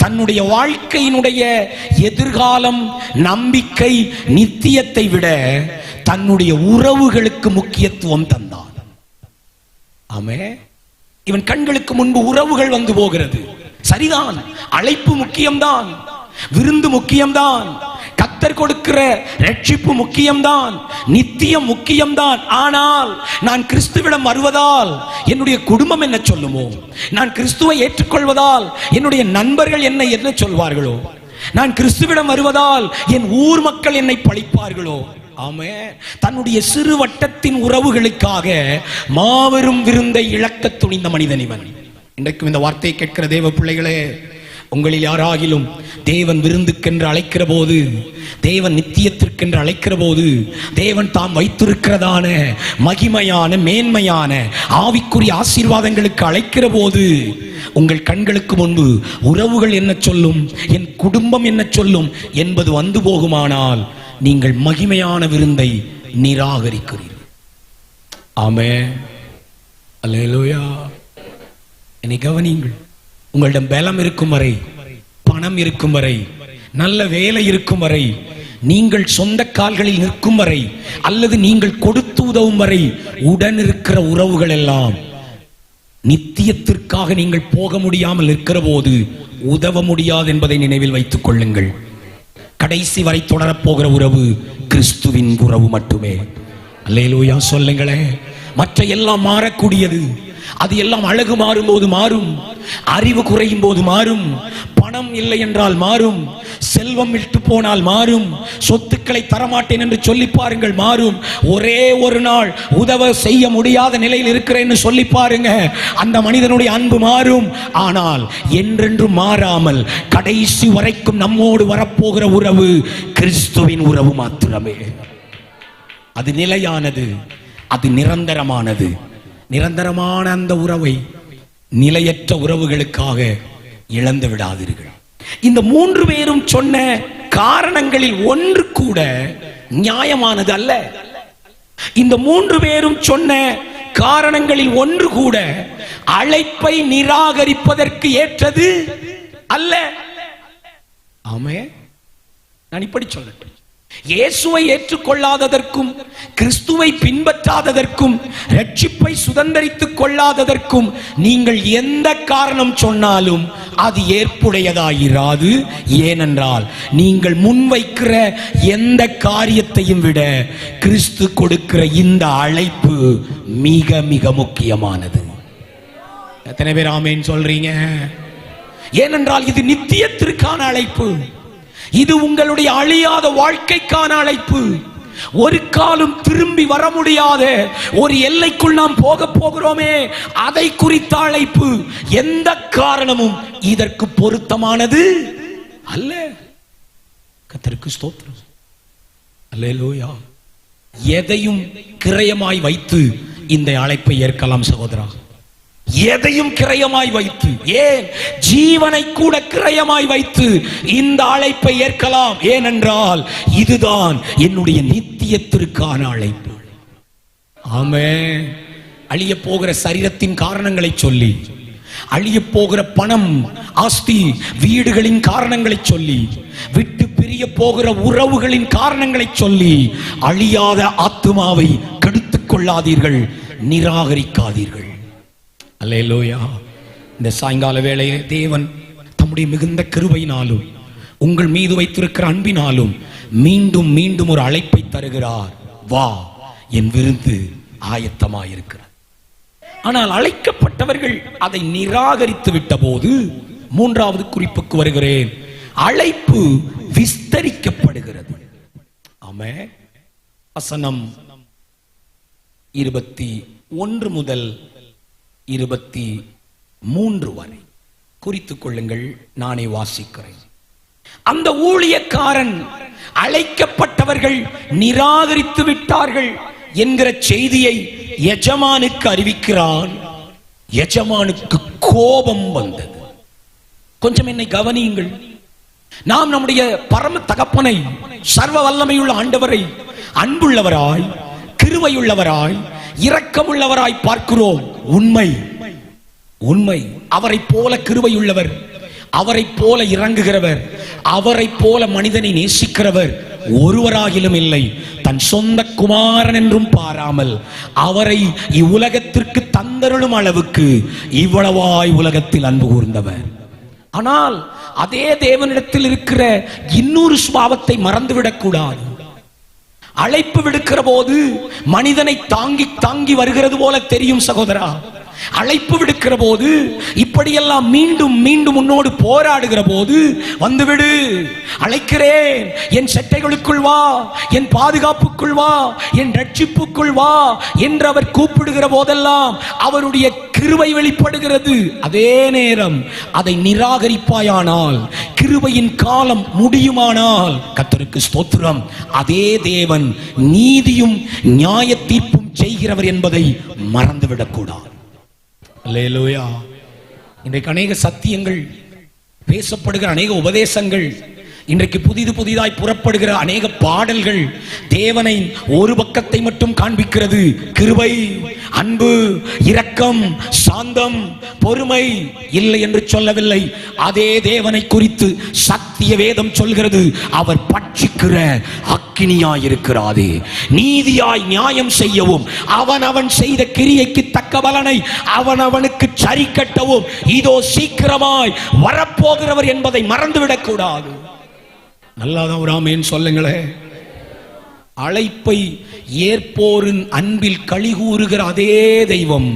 தன்னுடைய வாழ்க்கையினுடைய எதிர்காலம், நம்பிக்கை, நித்தியத்தை விட தன்னுடைய உறவுகளுக்கு முக்கியத்துவம் தந்தான். ஆமே, இவன் கண்களுக்கு முன்பு உறவுகள் வந்து போகிறது. சரிதான், அழைப்பு முக்கியம்தான், விருந்து முக்கியம்தான், கர்த்தர் கொடுக்கிற ரட்சிப்பு முக்கியம்தான், நித்தியம் முக்கியம்தான். ஆனால் நான் கிறிஸ்துவிடம் வருவதால் என்னுடைய குடும்பம் என்ன சொல்லுமோ, நான் கிறிஸ்துவை ஏற்றுக்கொள்வதால் என்னுடைய நண்பர்கள் என்ன சொல்வார்களோ, நான் கிறிஸ்துவிடம் வருவதால் என் ஊர் மக்கள் என்னை பழிப்பார்களோ. ஆமே, தன்னுடைய சிறு வட்டத்தின் உறவுகளுக்காக மாபெரும் விருந்தை இழக்க துணிந்த மனிதன் இவன். இன்றைக்கும் இந்த வார்த்தையை கேட்கிற தேவ பிள்ளைகளே, உங்களில் யாராகிலும் தேவன் விருந்துக்கென்று அழைக்கிற போது, தேவன் நித்தியத்திற்கென்று அழைக்கிற போது, தேவன் தாம் வைத்திருக்கிறதான மகிமையான மேன்மையான ஆவிக்குரிய ஆசீர்வாதங்களுக்கு அழைக்கிற போது, உங்கள் கண்களுக்கு முன்பு உறவுகள் என்ன சொல்லும், என் குடும்பம் என்ன சொல்லும் என்பது வந்து போகுமானால் நீங்கள் மகிமையான விருந்தை நிராகரிக்கிறீர்கள். ஆமென், அல்லேலூயா. என்னை கவனியுங்கள். உங்களிடம் பலம் இருக்கும் வரை, பணம் இருக்கும் வரை, நல்ல வேலை இருக்கும் வரை, நீங்கள் சொந்த கால்களில் நிற்கும் வரை, அல்லது நீங்கள் கொடுத்து உதவும் வரை, உடன் இருக்கிற உறவுகள் எல்லாம் நித்தியத்திற்காக நீங்கள் போக முடியாமல் இருக்கிற போது உதவ முடியாது என்பதை நினைவில் வைத்துக் கொள்ளுங்கள். கடைசி வரை தொடரப்போகிற உறவு கிறிஸ்துவின் உறவு மட்டுமே. அல்லேலூயா சொல்லுங்களேன். மற்ற எல்லாம் மாறக்கூடியது. அது எல்லாம் அழகு மாறும் போது மாறும், அறிவு குறையும் போது மாறும், பணம் இல்லை என்றால் மாறும், செல்வம் விட்டு போனால் மாறும், சொத்துக்களை தரமாட்டேன் என்று சொல்லி பாருங்கள் மாறும். ஒரே ஒரு நாள் உதவ செய்ய முடியாத நிலையில் இருக்கிறேன்னு சொல்லி பாருங்க, அந்த மனிதனுடைய அன்பு மாறும். ஆனால் என்றென்றும் மாறாமல் கடைசி வரைக்கும் நம்மோடு வரப்போகிற உறவு கிறிஸ்துவின் உறவு மாத்திரமே. அது நிலையானது, அது நிரந்தரமானது. நிரந்தரமான அந்த உறவை நிலையற்ற உறவுகளுக்காக இழந்து விடாதீர்கள். இந்த மூன்று பேரும் சொன்ன காரணங்களில் ஒன்று கூட நியாயமானது அல்ல. இந்த மூன்று பேரும் சொன்ன காரணங்களில் ஒன்று கூட அழைப்பை நிராகரிப்பதற்கு ஏற்றது அல்ல. ஆமே, நான் இப்படி சொல்லட்டும். இயேசுவை ஏற்றுக்கொள்ளாததற்கும், கிறிஸ்துவை பின்பற்றாததற்கும், ரட்சிப்பை சுதந்தரித்துக் கொள்ளாததற்கும் நீங்கள் எந்த காரணம் சொன்னாலும் அது ஏற்புடையதாயிராது. ஏனென்றால் நீங்கள் முன்வைக்கிற எந்த காரியத்தையும் விட கிறிஸ்து கொடுக்கிற இந்த அழைப்பு மிக மிக முக்கியமானது. எத்தனை பேர் ஆமேன் சொல்றீங்க? ஏனென்றால் இது நித்தியத்திற்கான அழைப்பு. இது உங்களுடைய அழியாத வாழ்க்கைக்கான அழைப்பு. ஒரு காலம் திரும்பி வர முடியாத ஒரு எல்லைக்குள் நாம் போக போகிறோமே, அதை குறித்த அழைப்பு. எந்த காரணமும் இதற்கு பொருத்தமானது அல்ல. கர்த்தருக்கு ஸ்தோத்திரம். அல்லேலூயா. எதையும் கிரயமாய் வைத்து இந்த அழைப்பை ஏற்கலாம் சகோதரா. எதையும் கிரயமாய் வைத்து, ஏன் ஜீவனை கூட கிரயமாய் வைத்து இந்த அழைப்பை ஏற்கலாம். ஏனென்றால் இதுதான் என்னுடைய நித்தியத்திற்கான அழைப்பு. ஆமென். அழிய போகிற சரீரத்தின் காரணங்களை சொல்லி, அழிய போகிற பணம், ஆஸ்தி, வீடுகளின் காரணங்களை சொல்லி, விட்டு பிரிய போகிற உறவுகளின் காரணங்களை சொல்லி அழியாத ஆத்துமாவை கெடுத்துக் கொள்ளாதீர்கள், நிராகரிக்காதீர்கள். அல்லேலூயா. இந்த சாயங்கால வேளையிலே தேவன் தம்முடைய மிகுந்த கிருபையினாலும் உங்கள் மீது வைத்திருக்கிற அன்பினாலும் மீண்டும் மீண்டும் ஒரு அழைப்பை தருகிறார். வா, என் விருந்து ஆயத்தமாயிருக்கிறார். ஆனால் அழைக்கப்பட்டவர்கள் அதை நிராகரித்து விட்ட போது மூன்றாவது குறிப்புக்கு வருகிறேன். அழைப்பு விஸ்தரிக்கப்படுகிறது. ஆமென். வசனம் 21 முதல் 23 வரை குறித்துக் கொள்ளுங்கள். நானே வாசிக்கிறேன். அந்த ஊழியக்காரன் அழைக்கப்பட்டவர்கள் நிராகரித்து விட்டார்கள் என்கிற செய்தியை எஜமானுக்கு அறிவிக்கிறான். எஜமானுக்கு கோபம் வந்தது. கொஞ்சம் என்னை கவனியுங்கள். நாம் நம்முடைய பரம தகப்பனை, சர்வ வல்லமையுள்ள ஆண்டவரை அன்புள்ளவராய், கிருபையுள்ளவராய், இரக்கமுள்ளவராய் பார்க்கிறோம். உண்மை உண்மை. அவரை போல கிருபையுள்ளவர், அவரை போல இறங்குகிறவர், அவரை போல மனிதனை நேசிக்கிறவர் ஒருவராகிலும் இல்லை. தன் சொந்த குமாரன் என்றும் பாராமல் அவரை இவ்வுலகத்திற்கு தந்தருளும் அளவுக்கு இவ்வளவாய் உலகத்தில் அன்பு கூர்ந்தவர். ஆனால் அதே தேவனிடத்தில் இருக்கிற இன்னொரு சுபாவத்தை மறந்துவிடக் கூடாது. அழைப்பு விடுக்கிற போது மனிதனை தாங்கி தாங்கி வருகிறது போல தெரியும் சகோதரா. அழைப்பு விடுக்கிற போது இப்படியெல்லாம் மீண்டும் மீண்டும் உன்னோடு போராடுகிற போது, வந்துவிடு, அழைக்கிறேன், என் சட்டைகளுக்குள் வா, என் பாதுகாப்புக்குள் வா, என் ரட்சிப்புக்குள் வா என்று அவர் கூப்பிடுகிற போதெல்லாம் அவருடைய கிருபை வெளிப்படுகிறது. அதே நேரம் அதை நிராகரிப்பாயானால், கிருபையின் காலம் முடியுமானால், கர்த்தருக்கு ஸ்தோத்திரம், அதே தேவன் நீதியும் நியாய தீர்ப்பும் செய்கிறவர் என்பதை மறந்துவிடக் கூடாது. அல்லேலூயா. இன்றைக்கு அநேக சத்தியங்கள் பேசப்படுகிற, அநேக உபதேசங்கள், இன்றைக்கு புதிதாய் புறப்படுகிற அநேக பாடல்கள் தேவனை ஒரு பக்கத்தை மட்டும் காண்பிக்கிறது. கிருபை, அன்பு, இரக்கம், சாந்தம், பொறுமை இல்லை என்று சொல்லவில்லை. அதே தேவனை குறித்து சத்திய வேதம் சொல்கிறது, அவர் பட்சிக்கிற அக்கினியாயிருக்கிறாரே, நீதியாய் நியாயம் செய்யவும் அவன் செய்த கிரியைக்கு தக்க பலனை அவனுக்கு சரி கட்டவும் இதோ சீக்கிரமாய் வரப்போகிறவர் என்பதை மறந்துவிடக் கூடாது. நல்லாதான் ஒரு ஆமென் சொல்லுங்களே. அழைப்பை ஏற்போரின் அன்பில் களிகூறுகிற அதே தெய்வம்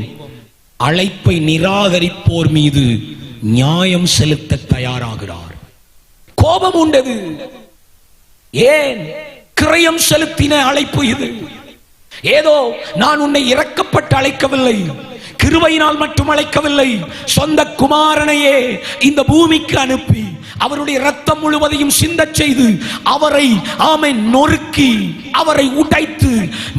அழைப்பை நிராகரிப்போர் மீது நியாயம் செலுத்த தயாராகிறார். கோபம் உண்டது. ஏன்? கிரயம் செலுத்தின அழைப்பு இது. ஏதோ நான் உன்னை இறக்கப்பட்டு அழைக்கவில்லை, கிருபையினால் மட்டும் அழைக்கவில்லை, சொந்த குமாரனையே இந்த பூமிக்கு அனுப்பி அவருடைய ரத்தம் முழுவதையும் சிந்தச் செய்து அவரை நொறுக்கி அவரை உடைத்து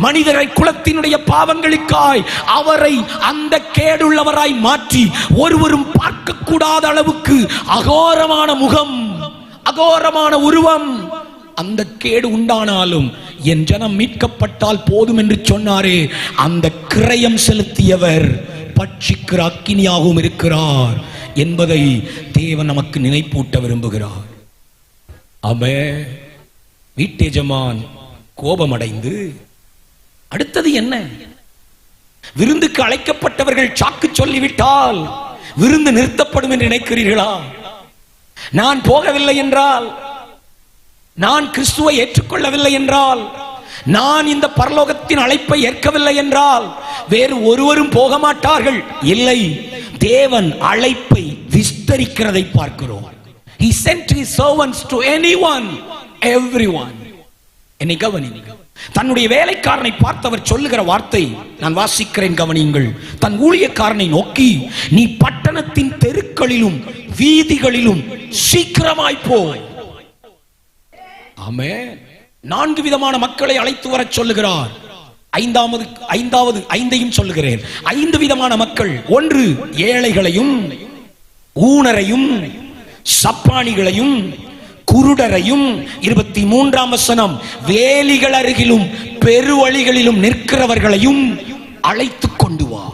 மனிதரை குலத்தினுடைய பாவங்களுக்காய் அவரை அந்த கேடுள்ளவராய் மாற்றி ஒருவரும் பார்க்க கூடாத அளவுக்கு அகோரமான முகம், அகோரமான உருவம், அந்த கேடு உண்டானாலும் என் ஜனம் மீட்கப்பட்டால் போதும் என்று சொன்னாரே, அந்த கிரயம் செலுத்தியவர் பட்சிக்கிற அக்கினியாகவும் இருக்கிறார் என்பதை தேவன் நமக்கு நினைப்பூட்ட விரும்புகிறார். ஆமென். வீட்டெஜமான் கோபமடைந்து அடுத்தது என்ன? விருந்துக்கு அழைக்கப்பட்டவர்கள் சாக்கு சொல்லிவிட்டால் விருந்து நிறுத்தப்படும் என்று நினைக்கிறீர்களா? நான் போகவில்லை என்றால், நான் கிறிஸ்துவை ஏற்றுக்கொள்ளவில்லை என்றால், நான் இந்த பரலோகத்தின் அழைப்பை ஏற்கவில்லை என்றால் வேறு ஒருவரும் போக மாட்டார்கள். இல்லை, தேவன் அழைப்பை விஸ்தரிக்கிறதை பார்க்கிறோம். He sent his servants to anyone, everyone. என்னை கவனியுங்கள். தன்னுடைய வேலைக்காரனை பார்த்தவர் சொல்லுகிற வார்த்தை நான் வாசிக்கிறேன், கவனியுங்கள். தன் ஊழியக்காரனை நோக்கி, நீ பட்டணத்தின் தெருக்களிலும் வீதிகளிலும் சீக்கிரமாய் போ. ஆமென். 4 விதமான மக்களை அழைத்து வர சொல்லுகிறார். ஐந்தையும் சொல்லுகிறேன். 5 விதமான மக்கள். 1, ஏழைகளையும் ஊனரையும் சப்பானிகளையும் குருடரையும். 23ஆம் வசனம், வேலிகள் அருகிலும் பெருவழிகளிலும் நிற்கிறவர்களையும் அழைத்துக் கொண்டு வா,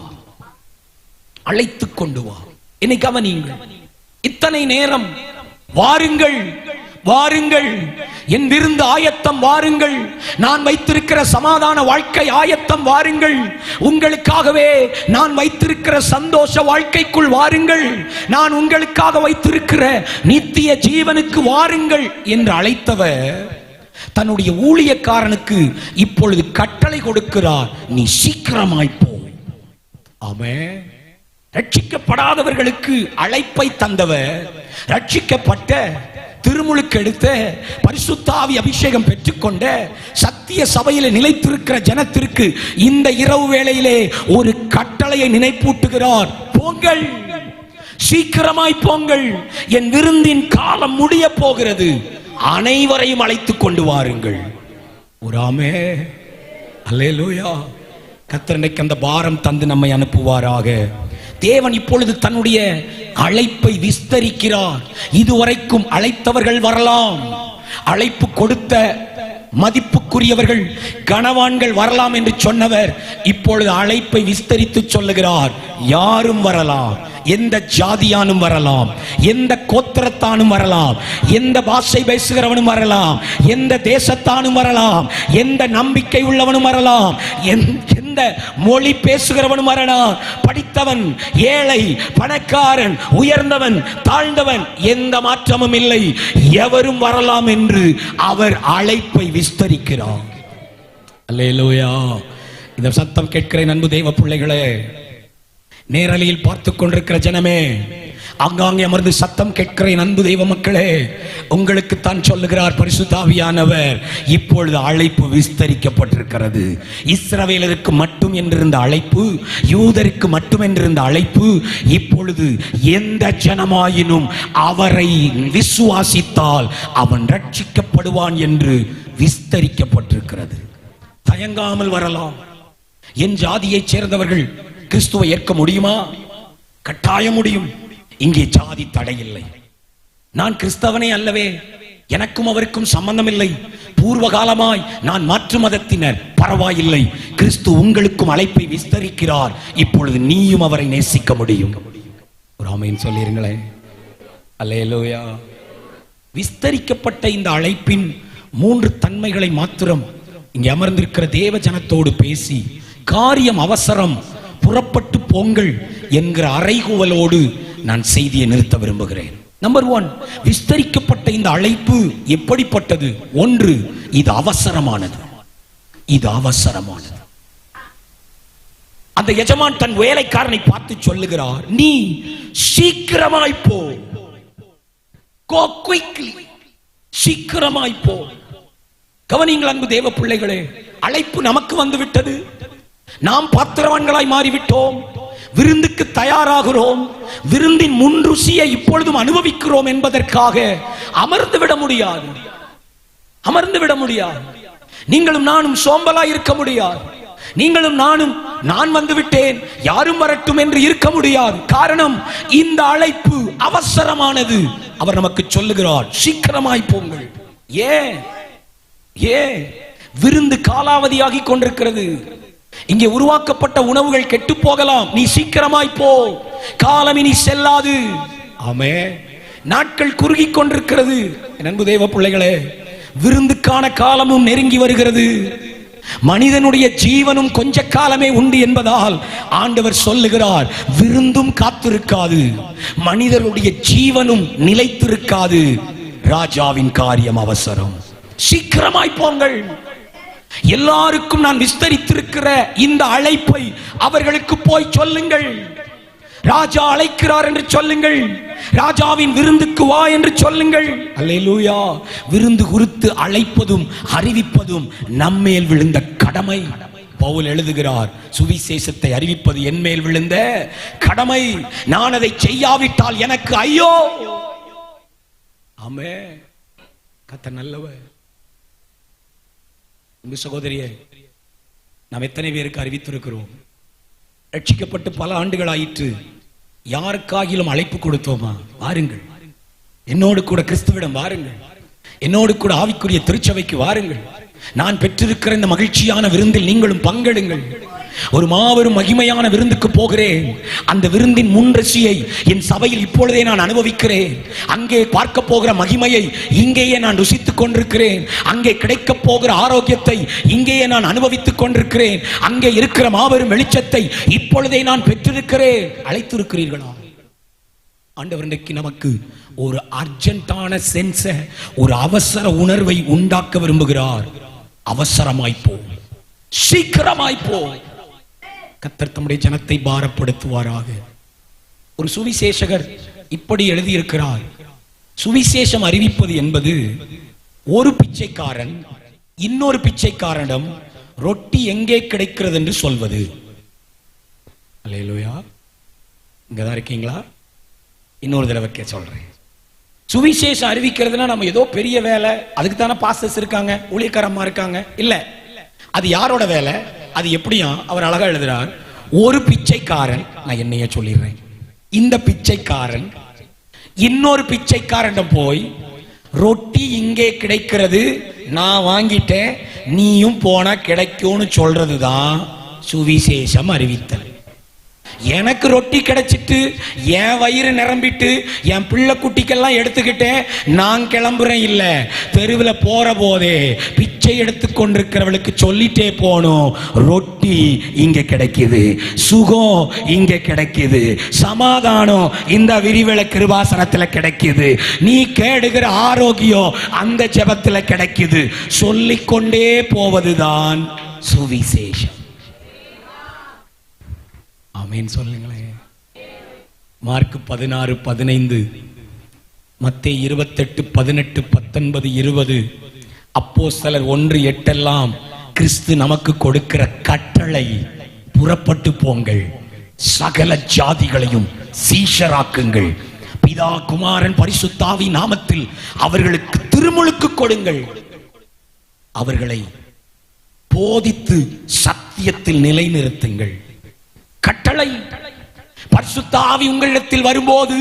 அழைத்துக் கொண்டு வா. என்னை கவனியுங்கள். இத்தனை நேரம் வாருங்கள் வாருங்கள், என் விருந்து ஆயத்தம், வாருங்கள், நான் வைத்திருக்கிற சமாதான வாழ்க்கை ஆயத்தம், வாருங்கள், உங்களுக்காகவே நான் வைத்திருக்கிற சந்தோஷ வாழ்க்கைக்குள் வாருங்கள், நான் உங்களுக்காக வைத்திருக்கிற நித்திய ஜீவனுக்கு வாருங்கள் என்று அழைத்தவர் தன்னுடைய ஊழியக்காரனுக்கு இப்பொழுது கட்டளை கொடுக்கிறார், நீ சீக்கிரமாய் போ. ஆமென். ரட்சிக்கப்படாதவர்களுக்கு அழைப்பை தந்தவர் ரட்சிக்கப்பட்ட, திருமுழுக்கு எடுத்த, பரிசுத்த ஆவி அபிஷேகம் பெற்றுக்கொண்ட, சத்திய சபையிலே நிலைத்திருக்கிற ஜனத்திற்கு இந்த இரவு வேளையிலே ஒரு கட்டளையை நினைப்பூட்டுகிறார். போங்கள், சீக்கிரமாய் போங்கள், என் விருந்தின் காலம் முடிய போகிறது, அனைவரையும் அழைத்துக் கொண்டு வாருங்கள். ஒரு ஆமென். அல்லேலூயா. கர்த்தர் இன்னைக்கு அந்த பாரம் தந்து நம்மை அனுப்புவாராக. தேவன் இப்பொழுது தன்னுடைய அழைப்பை விஸ்தரிக்கிறார். இதுவரைக்கும் அழைத்தவர்கள் வரலாம், அழைப்பு கொடுத்த மதிப்புக்குரியவர்கள் கனவான்கள் வரலாம் என்று சொன்னவர் இப்பொழுது அழைப்பை விஸ்தரித்து சொல்லுகிறார். யாரும் வரலாம், எந்த ஜாதியானும் வரலாம், எந்த கோத்திரத்தானும் வரலாம், எந்த பாஷை பேசுகிறவனும் வரலாம், எந்த தேசத்தானும் வரலாம், எந்த நம்பிக்கை உள்ளவனும் வரலாம், எந்த மொழி பேசுகிறவனும் வரலாம், படித்தவன் ஏழை பணக்காரன் உயர்ந்தவன் தாழ்ந்தவன் எந்த மாற்றமும் இல்லை, எவரும் வரலாம் என்று அவர் அழைப்பை விஸ்தரிக்கிறார். அல்லேலூயா. இந்த சத்தம் கேட்கிற அன்பு தேவ பிள்ளைகளே, நேரலையில் பார்த்து கொண்டிருக்கிற ஜனமே, அங்காங்கே அமர்ந்து சத்தம் கேட்கிற அன்பு தெய்வ மக்களே, உங்களுக்கு தான் சொல்லுகிறார் பரிசுத்த ஆவியானவர், இப்பொழுது அழைப்பு விஸ்தரிக்கப்பட்டிருக்கிறது. இஸ்ரவேலருக்கு மட்டும் என்றிருந்த அழைப்பு, யூதருக்கு மட்டும் என்றிருந்த அழைப்பு, இப்பொழுது எந்த ஜனமாயினும் அவரை விசுவாசித்தால் அவன் ரட்சிக்கப்படுவான் என்று விஸ்தரிக்கப்பட்டிருக்கிறது. தயங்காமல் வரலாம். என் ஜாதியைச் சேர்ந்தவர்கள் கிறிஸ்துவை ஏற்க முடியுமா? கட்டாயம் முடியும். இங்கே ஜாதி தடையில்லை. நான் கிறிஸ்தவனே அல்லவே, எனக்கும் அவருக்கும் சம்பந்தம் இல்லை, பூர்வ காலமாய் நான் மாற்று மதத்தினர், பரவாயில்லை. கிறிஸ்து உங்களுக்கும் அழைப்பை விஸ்தரிக்கிறார். இப்பொழுது நீயும் அவரை நேசிக்க முடியும். ஒரு ஆமென் சொல்லிருங்களேன். அல்லேலூயா. விஸ்தரிக்கப்பட்ட இந்த அழைப்பின் 3 தன்மைகளை மாத்திரம் இங்கே அமர்ந்திருக்கிற தேவ ஜனத்தோடு பேசி, காரியம் அவசரம், புறப்பட்டு போங்கள் என்கிற அறைகூவலோடு நான் செய்தியை நிறுத்த விரும்புகிறேன். நம்பர் 1, விஸ்தரிக்கப்பட்ட இந்த அழைப்பு எப்படிப்பட்டது? 1, இது அவசரமானது. இது அவசரமானது. அந்த எஜமான் தன் வேலைக்காரனை பார்த்து சொல்லுகிறார், நீ சீக்கிரமாய் போ. Go quickly. சீக்கிரமாய் போ. கவனிங்கள் அன்பு தேவ பிள்ளைகளே, அழைப்பு நமக்கு வந்து விட்டது. நாம் பாத்திரவான்களாய் மாறிவிட்டோம். விருந்துக்கு தயாராகிறோம். விருந்தின் முன் ருசியை இப்பொழுதும் அனுபவிக்கிறோம் என்பதற்காக அமர்ந்து விட முடியாது. அமர்ந்து விட முடியாது. நீங்களும் நானும் சோம்பலாய் இருக்க முடியாது. நீங்களும் நானும் நான் வந்து விட்டேன் யாரும் வரட்டும் என்று இருக்க முடியாது. காரணம், இந்த அழைப்பு அவசரமானது. அவர் நமக்கு சொல்லுகிறார், சீக்கிரமாய் போங்கள். ஏன் விருந்து காலாவதியாகி கொண்டிருக்கிறது. இங்கே உருவாக்கப்பட்ட உணவுகள் கெட்டு போகலாம். நீ சீக்கிரமாய் போ, காலம் இனி செல்லாது. ஆமென். நாட்கள் குறுகி கொண்டிருக்கிறது. அன்பு தேவ பிள்ளைகளே, விருந்துக்கான காலமும் நெருங்கி வருகிறது. மனிதனுடைய ஜீவனும் கொஞ்ச காலமே உண்டு என்பதால் ஆண்டவர் சொல்லுகிறார், விருந்தும் காத்திருக்காது, மனிதனுடைய ஜீவனும் நிலைத்திருக்காது. ராஜாவின் காரியம் அவசரம். சீக்கிரமாய் போங்கள். எல்லாருக்கும் நான் விஸ்தரித்திருக்கிற இந்த அழைப்பை அவர்களுக்கு போய் சொல்லுங்கள். ராஜா அழைக்கிறார் என்று சொல்லுங்கள். ராஜாவின் விருந்துக்கு வா என்று சொல்லுங்கள். அல்லேலூயா. விருந்து குறித்து அழைப்பதும் அறிவிப்பதும் நம்மேல் விழுந்த கடமை. பவுல் எழுதுகிறார், சுவிசேஷத்தை அறிவிப்பது என் மேல் விழுந்த கடமை. நான் அதை செய்யாவிட்டால் எனக்கு ஐயோ. ஆமென். கர்த்தர் நல்லவர். சகோதரியே, நாம் எத்தனை பேருக்கு அறிவித்திருக்கிறோம்? ரட்சிக்கப்பட்டு பல ஆண்டுகள் ஆயிற்று. யாருக்காகிலும் அழைப்பு கொடுத்தோமா? வாருங்கள், என்னோடு கூட கிறிஸ்துவிடம் வாருங்கள், என்னோடு கூட ஆவிக்குரிய திருச்சபைக்கு வாருங்கள். நான் பெற்றிருக்கிற இந்த மகிழ்ச்சியான விருந்தில் நீங்களும் பங்கெடுங்கள். ஒரு மாபெரும் மகிமையான விருந்துக்கு போகிறேன். அந்த விருந்தின் முன்ரசியை என் சபையில் இப்பொழுதே நான் அனுபவிக்கிறேன். அங்கே பார்க்க போகிற மகிமையை இங்கேயே நான் ருசித்துக் கொண்டிருக்கிறேன். அங்கே கிடைக்க போகிற ஆரோக்கியத்தை இங்கேயே நான் அனுபவித்துக் கொண்டிருக்கிறேன். அங்கே இருக்கிற மாபெரும் வெளிச்சத்தை இப்பொழுதே நான் பெற்றிருக்கிறேன். அழைத்திருக்கிறீர்களா? ஆண்டவர் இன்றைக்கு நமக்கு ஒரு அர்ஜென்ட்டான சென்ஸ, ஒரு அவசர உணர்வை உண்டாக்க விரும்புகிறார். அவசரமாய் போ, சீக்கிரமாய் போ. கர்த்தர் தம்முடைய ஜனத்தை பாரப்படுத்துவாராக. ஒரு சுவிசேஷகர் இப்படி எழுதியிருக்கிறார், சுவிசேஷம் அறிவிப்பது என்பது ஒரு பிச்சைக்காரன் இன்னொரு பிச்சைக்காரனிடம் ரொட்டி எங்கே கிடைக்கிறது என்று சொல்வது. அல்லேலூயா. இங்கதான் இருக்கீங்களா? இன்னொரு தடவை சொல்றேன். சுவிசேஷம் அறிவிக்கிறதுனா நம்ம ஏதோ பெரிய வேலை, அதுக்கு தானே பாஸ்டர்ஸ் இருக்காங்க, ஊழியக்காரம்மா இருக்காங்க. இல்ல, அது யாரோட வேலை? அது எப்படியா? அவர் அழகா எழுதுறார், ஒரு பிச்சைக்காரன், நான் என்னைய சொல்லிடுறேன், இந்த பிச்சைக்காரன் இன்னொரு பிச்சைக்காரன் போய் ரொட்டி இங்கே கிடைக்கிறது, நான் வாங்கிட்டேன், நீயும் போனா கிடைக்கும்னு சொல்றதுதான் சுவிசேஷம் அறிவித்தல். எனக்கு ரொட்டி கிடைச்சிட்டு என் வயிறு நிரம்பிட்டு என் பிள்ளை குட்டிக்கெல்லாம் எடுத்துக்கிட்டேன், நான் கிளம்புறேன் இல்ல. தெருவில் போற போதே பிச்சை எடுத்து கொண்டிருக்கிறவளுக்கு சொல்லிட்டே போனோம், ரொட்டி இங்க கிடைக்குது, சுகம் இங்க கிடைக்குது, சமாதானம் இந்த விரிவெள கிருபாசனத்துல கிடைக்குது, நீ கேடுகிற ஆரோக்கியம் அந்த ஜெபத்துல கிடைக்குது. சொல்லிக்கொண்டே போவதுதான் சுவிசேஷம். ஆமென் சொல்லுங்களேன். மார்க் 16:15, மத்தேயு 28:18, 19, 20, அப்போஸ்தலர் 1:8 எல்லாம் கிறிஸ்து நமக்கு கொடுக்கிற கட்டளை. புறப்பட்டு போங்கள், சகல ஜாதிகளையும் சீஷராக்குங்கள், பிதா குமாரன் பரிசுத்தாவி நாமத்தில் அவர்களுக்கு திருமுழுக்கு கொடுங்கள், அவர்களை போதித்து சத்தியத்தில் நிலைநிறுத்துங்கள். கட்டளை. பரிசுத்த ஆவி உங்களிடத்தில் வரும்போது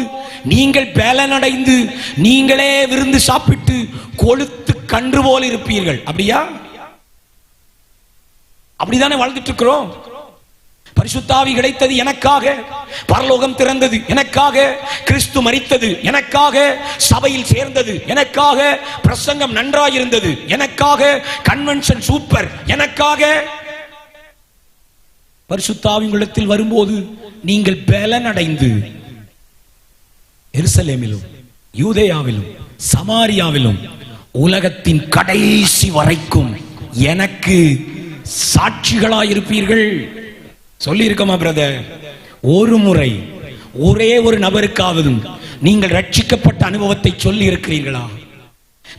நீங்கள் பலனடைந்து நீங்களே விருந்து சாப்பிட்டு கொழுத்து கன்று போல் இருப்பீர்கள். அப்படியா? அப்படிதானே வாழ்ந்துட்டு இருக்கிறோம். பரிசுத்த ஆவி கிடைத்தது எனக்காக, பரலோகம் திறந்தது எனக்காக, கிறிஸ்து மரித்தது எனக்காக, சபையில் சேர்ந்தது எனக்காக, பிரசங்கம் நன்றாயிருந்தது எனக்காக, கன்வென்ஷன் சூப்பர் எனக்காக. பரிசுத்த ஆவி உங்களிடத்தில் வரும்போது நீங்கள் பலனடைந்து எருசலேமிலும் யூதேயாவிலும் சமாரியாவிலும் உலகத்தின் கடைசி வரைக்கும் எனக்கு சாட்சிகளாயிருப்பீர்கள். சொல்லி இருக்கமா பிரதர்? ஒரு முறை ஒரே ஒரு நபருக்காவது நீங்கள் ரட்சிக்கப்பட்ட அனுபவத்தை சொல்லி இருக்கிறீர்களா?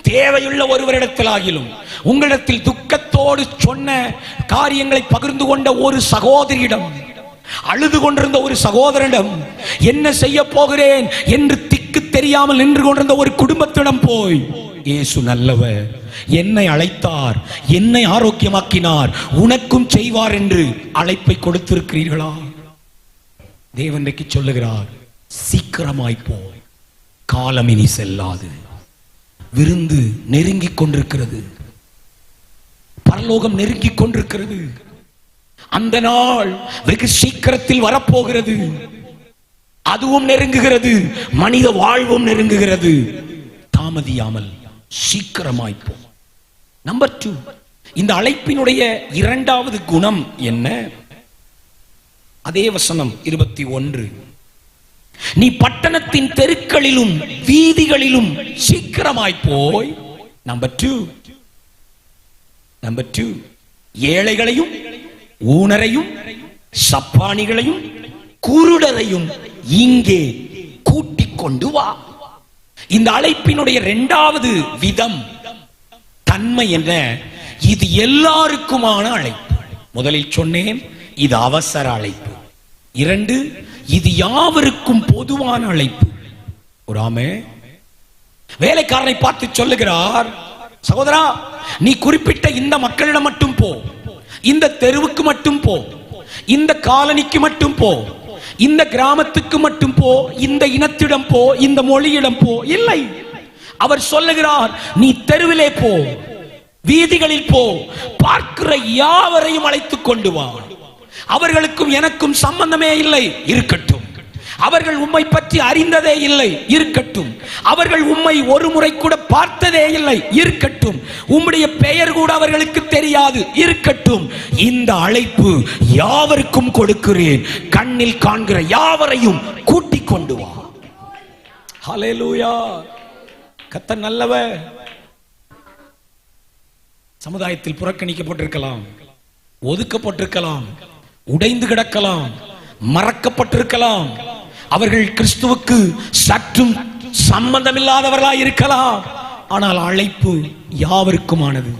தேவையுள்ள ஒருவரிடத்திலாகிலும் உங்களிடத்தில் துக்கத்தோடு சொன்ன காரியங்களை பகிர்ந்து கொண்ட ஒரு சகோதரியிடம், அழுது கொண்டிருந்த ஒரு சகோதரனிடம், என்ன செய்ய போகிறேன் என்று திக்கு தெரியாமல் நின்று கொண்டிருந்த ஒரு குடும்பத்திடம் போய், இயேசு நல்லவர், என்னை அழைத்தார், என்னை ஆரோக்கியமாக்கினார், உனக்கும் செய்வார் என்று அழைப்பை கொடுத்திருக்கிறீர்களா? தேவன் சொல்லுகிறார், சீக்கிரமாய் போ, காலம் இனி செல்லாது, விருந்து நெருங்கிக் கொண்டிருக்கிறது, பரலோகம் நெருங்கிக் கொண்டிருக்கிறது, அந்த நாள் வெகு சீக்கிரத்தில் வரப்போகிறது, அதுவும் நெருங்குகிறது, மனித வாழ்வும் நெருங்குகிறது. தாமதியாமல் சீக்கிரமாய் போ. நம்பர் 2, இந்த அழைப்பினுடைய இரண்டாவது குணம் என்ன? அதே வசனம் 21, நீ பட்டணத்தின் தெருக்களிலும் வீதிகளிலும் சீக்கிரமாய் போய். நம்பர் 2, ஏழைகளையும் ஊனரையும் சப்பானிகளையும் குருடரையும் இங்கே கூட்டிக் கொண்டு வா. இந்த அழைப்பினுடைய இரண்டாவது விதம், தன்மை என்ன? இது எல்லாருக்குமான அழைப்பு. முதலில் சொன்னேன், இது அவசர அழைப்பு. 2, இது யாவருக்கும் பொதுவான அழைப்பு. ஒரு ஆமே வேலைக்காரனை பார்த்து சொல்லுகிறார், சகோதரா, நீ குறிப்பிட்ட இந்த மக்களிடம் மட்டும் போ, இந்த தெருவுக்கு மட்டும் போ, இந்த காலனிக்கு மட்டும் போ, இந்த கிராமத்துக்கு மட்டும் போ, இந்த இனத்திடம் போ, இந்த மொழியிடம் போ. இல்லை, அவர் சொல்லுகிறார், நீ தெருவிலே போ, வீதிகளில் போ, பார்க்கிற யாவரையும் அழைத்துக் கொண்டு வா. அவர்களுக்கும் எனக்கும் சம்பந்தமே இல்லை, இருக்கட்டும். அவர்கள் உம்மை பற்றி அறிந்ததே இல்லை, இருக்கட்டும். அவர்கள் உம்மை ஒரு முறை கூட பார்த்ததே இல்லை, இருக்கட்டும். உம்முடைய பெயர் கூட அவர்களுக்கு தெரியாது, இருக்கட்டும். இந்த அழைப்பு யாவருக்கும் கொடுக்கிறேன், கண்ணில் காண்கிற யாவரையும் கூட்டிக் கொண்டு வா. ஹல்லேலூயா. கர்த்தர் நல்லவர். சமுதாயத்தில் புறக்கணிக்கப்பட்டிருக்கலாம், ஒதுக்கப்பட்டிருக்கலாம், உடைந்து கிடக்கலாம், மறக்கப்பட்டிருக்கலாம், அவர்கள் கிறிஸ்துவுக்கு சற்றும் சம்பந்தமில்லாதவர்களாய் இருக்கலாம். ஆனால் அழைப்பு யாவருக்குமானது.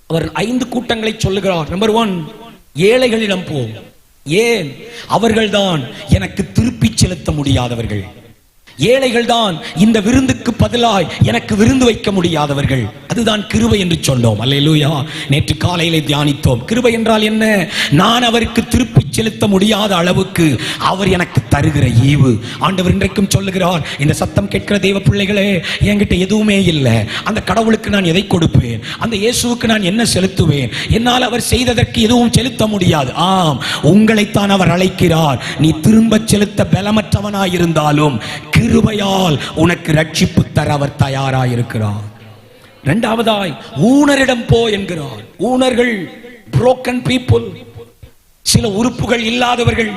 அவர் 5 கூட்டங்களை சொல்லுகிறார். நம்பர் 1, ஏழைகளிடம் போ. ஏன்? அவர்கள்தான் எனக்கு திருப்பி செலுத்த முடியாதவர்கள், ஏழைகள் தான் இந்த விருந்துக்கு பதிலாய் எனக்கு விருந்து வைக்க முடியாதவர்கள். அதுதான் கிருபை என்று சொன்னோம். அல்லேலூயா. நேற்று காலையிலே தியானித்தோம். கிருபை என்றால் என்ன? நான் அவருக்கு திருப்பி செலுத்த முடியாத அளவுக்கு அவர் எனக்கு தருகிற ஈவு. ஆண்டவர் இன்றைக்கும் சொல்லுகிறார், இந்த சத்தம் கேட்கிற தேவ பிள்ளைகளே, என்கிட்ட எதுவுமே இல்லை, அந்த கடவுளுக்கு நான் எதை கொடுப்பேன்? அந்த இயேசுவுக்கு நான் என்ன செலுத்துவேன்? என்னால் அவர் செய்ததற்கு எதுவும் செலுத்த முடியாது. ஆம், உங்களைத்தான் அவர் அழைக்கிறார். நீ திரும்ப செலுத்த பலமற்றவனாயிருந்தாலும் கிருபையால் உனக்கு ரட்சிப்பு தர அவர் தயாராயிருக்கிறார். இரண்டாவதாய் ஊனரிடம் போ என்கிறார். ஊனர்கள் broken people, சில உறுப்புகள் இல்லாதவர்கள்,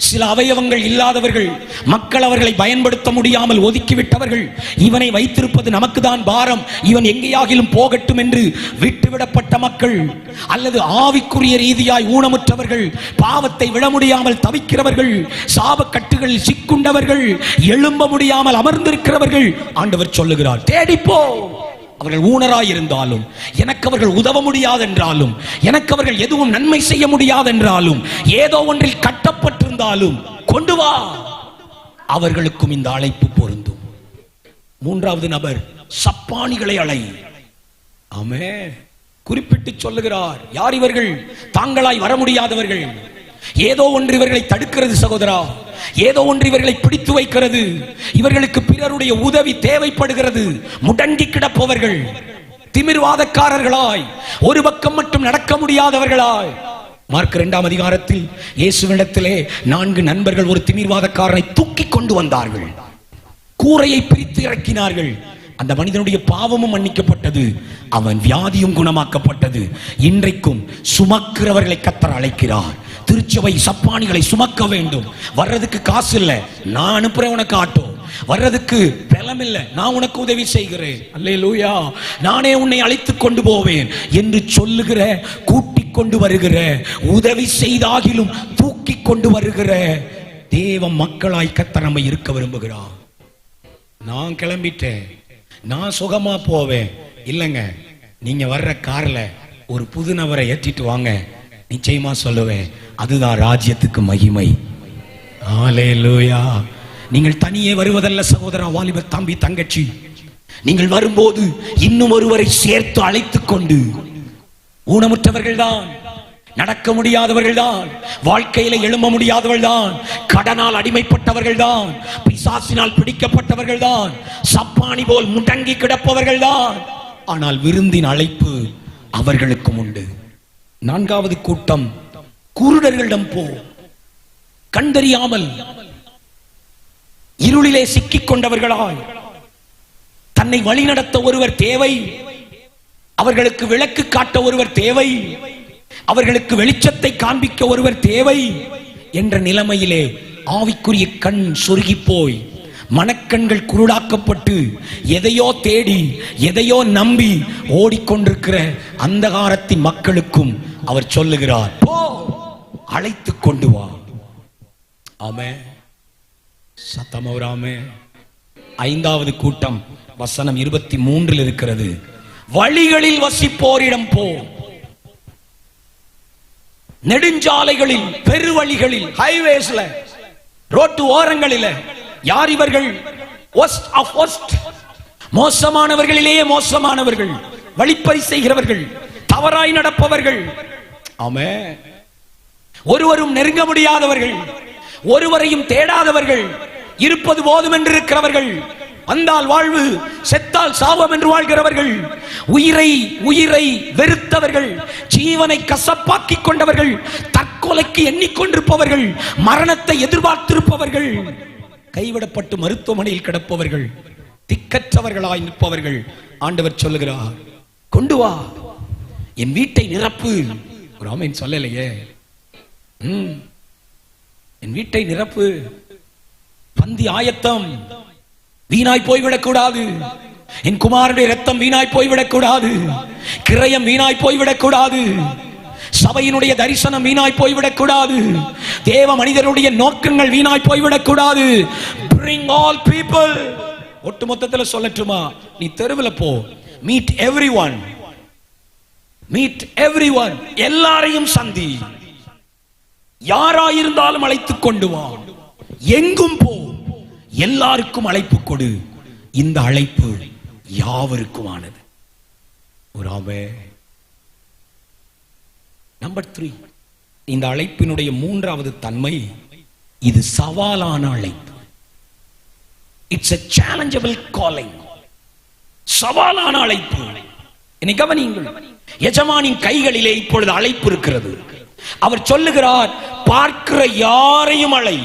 சில அவயவங்கள் இல்லாதவர்கள், மக்கள் அவர்களை பயன்படுத்த முடியாமல் ஒதுக்கிவிட்டவர்கள். இவனை வைத்திருப்பது நமக்கு தான் பாரம், இவன் எங்கேயாகிலும் போகட்டும் என்று விட்டுவிடப்பட்ட மக்கள், அல்லது ஆவிக்குரிய ரீதியாய் ஊனமுற்றவர்கள், பாவத்தை விட முடியாமல் தவிக்கிறவர்கள், சாபக்கட்டுகள் சிக்குண்டவர்கள், எழும்ப முடியாமல் அமர்ந்திருக்கிறவர்கள். ஆண்டவர் சொல்லுகிறார், தேடிப்போ. அவர்கள் ஊனராய் இருந்தாலும், எனக்கு அவர்கள் உதவ முடியாதென்றாலும், எனக்கு அவர்கள் எதுவும் நன்மை செய்ய முடியாதென்றாலும், ஏதோ ஒன்றில் கட்டப்பட்டிருந்தாலும் கொண்டு வா. அவர்களுக்கும் இந்த அழைப்பு பொருந்தும். மூன்றாவது நபர், சப்பானிகளை அழை. ஆமென். குறிப்பிட்டு சொல்லுகிறார், யார் இவர்கள்? தாங்களாய் வர முடியாதவர்கள். ஏதோ ஒன்று இவர்களை தடுக்கிறது சகோதரா, ஏதோ ஒன்று இவர்களை பிடித்து வைக்கிறது. இவர்களுக்கு பிறருடைய உதவி தேவைப்படுகிறது. முடங்கி கிடப்பவர்கள், திமிர்வாதக்காரர்களாய், ஒரு பக்கம் மட்டும் நடக்க முடியாதவர்களாய். மார்க் 2ஆம் அதிகாரத்தில் இயேசுவிடத்திலே 4 நண்பர்கள் ஒரு திமிர்வாதக்காரனை தூக்கி கொண்டு வந்தார்கள். கூரையை பிரித்து இறக்கினார்கள். அந்த மனிதனுடைய பாவமும் மன்னிக்கப்பட்டது, அவன் வியாதியும் குணமாக்கப்பட்டது. இன்றைக்கும் சுமக்கிறவர்களை கர்த்தர் அழைக்கிறார். திருச்சபை சப்பானிகளை சுமக்க வேண்டும். வர்றதுக்கு காசு இல்லை, நான் அனுப்புறேன் உனக்கு ஆட்டோ. வர்றதுக்கு பலம் இல்லை, நான் உனக்கு உதவி செய்கிறேன். அல்லேலூயா. நானே உன்னை அழைத்துக் கொண்டு போவேன் என்று சொல்லுகிற, கூட்டிக் கொண்டு வருகிற, உதவி செய்தாகிலும் தூக்கி கொண்டு வருகிற தேவ மக்களாய் கர்த்தர் நம்மை இருக்க விரும்புகிறார். நான் கிளம்பிட்டேன், நான் சுகமா போவேன். இல்லைங்க, நீங்க வர்ற கார்ல ஒரு புது நபரை ஏற்றிட்டு வாங்க, நிச்சயமா சொல்லுவேன், அதுதான் ராஜ்யத்துக்கு மகிமை. ஹல்லேலூயா. நீங்கள் தனியே வருவதல்ல சகோதரா, வாலிப தம்பி தங்கச்சி, நீங்கள் வரும்போது இன்னும் ஒருவரை சேர்த்து அழைத்துக் கொண்டு, ஊனமுற்றவர்கள் தான், நடக்க முடியாதவர்கள் தான், வாழ்க்கையில எழும்ப முடியாதவர்கள் தான், கடனால் அடிமைப்பட்டவர்கள் தான், பிசாசினால் பிடிக்கப்பட்டவர்கள் தான், சப்பானி போல் முடங்கி கிடப்பவர்கள் தான். ஆனால் விருந்தின் அழைப்பு அவர்களுக்கும் உண்டு. 4வது கூட்டம், குருடர்களிடம் போ. கண்டறியாமல் இருளிலே சிக்கிக் கொண்டவர்களாய், தன்னை வழிநடத்த ஒருவர் தேவை, அவர்களுக்கு விளக்கு காட்ட ஒருவர் தேவை, அவர்களுக்கு வெளிச்சத்தை காண்பிக்க ஒருவர் தேவை என்ற நிலைமையிலே ஆவிக்குரிய கண் சொருகி போய், மனக்கண்கள் குருடாக்கப்பட்டு, எதையோ தேடி எதையோ நம்பி ஓடிக்கொண்டிருக்கிற அந்தகாரத்தின் மக்களுக்கும் அவர் சொல்லுகிறார், போ, அழைத்துக் கொண்டு வா. ஆமென். சத்தமோராமே. 5வது கூட்டம் வசனம் 23 இருக்கிறது. வழிகளில் வசிப்போரிடம் போ. நெடுஞ்சாலைகளில், பெருவழிகளில், ஹைவேஸ்ல, ரோட்டு ஓரங்களில். யார் இவர்கள்? worst of worst, மோசமானவர்களிலேயே மோசமானவர்கள், வழிப்பறி செய்கிறவர்கள், தவறாய் நடப்பவர்கள். ஆமென். ஒருவரும் நெருங்க முடியாதவர்கள், ஒருவரையும் தேடாதவர்கள், இருப்பது போதும் என்று இருக்கிறவர்கள், வந்தால் வாழ்வு, செத்தால் சாபம் என்று வாழ்கிறவர்கள், உயிரை வெறுத்தவர்கள், ஜீவனை கசப்பாக்கிக் கொண்டவர்கள், தற்கொலைக்கு எண்ணிக்கொண்டிருப்பவர்கள், மரணத்தை எதிர்பார்த்திருப்பவர்கள், கைவிடப்பட்டு மருத்துவமனையில் கிடப்பவர்கள், திக்கற்றவர்களாய் நிற்பவர்கள். ஆண்டவர் சொல்லுகிறார், கொண்டு வா, என் வீட்டை நிரப்பு. ஒரு ஆமென் சொல்லலையே. என் வீட்டை நிரப்பு. பந்தி ஆயத்தம். வீணாய் போய்விடக் கூடாது. என் குமாரனுடைய ரத்தம் வீணாய் போய்விடக் கூடாது. கிரயம் வீணாய் போய்விடக் கூடாது. சபையினுடைய தரிசனம் வீணாய் போய்விடக் கூடாது. தேவ மனிதருடைய நோக்கங்கள் வீணாய் போய்விடக் கூடாது. Bring all people. ஒட்டு மொத்தத்தில் சொல்லட்டுமா, நீ தெருவில் போ, meet everyone, meet everyone, எல்லாரையும் சந்தி, யாராயிருந்தாலும் அழைத்துக் கொண்டு வா, எங்கும் போ, எல்லாருக்கும் அழைப்பு கொடு. இந்த அழைப்பு யாவருக்குமானது. ஒரு ஆமே. நம்பர் 3, இந்த அழைப்பினுடைய மூன்றாவது தன்மை, இது சவாலான அழைப்பு. It's a challengeable calling. சவாலான அழைப்பு. என்னை கவனியுங்கள். எஜமானின் கைகளிலே இப்பொழுது அழைப்பு இருக்கிறது. அவர் சொல்லுகிறார், பார்க்கிற யாரையும் அழை.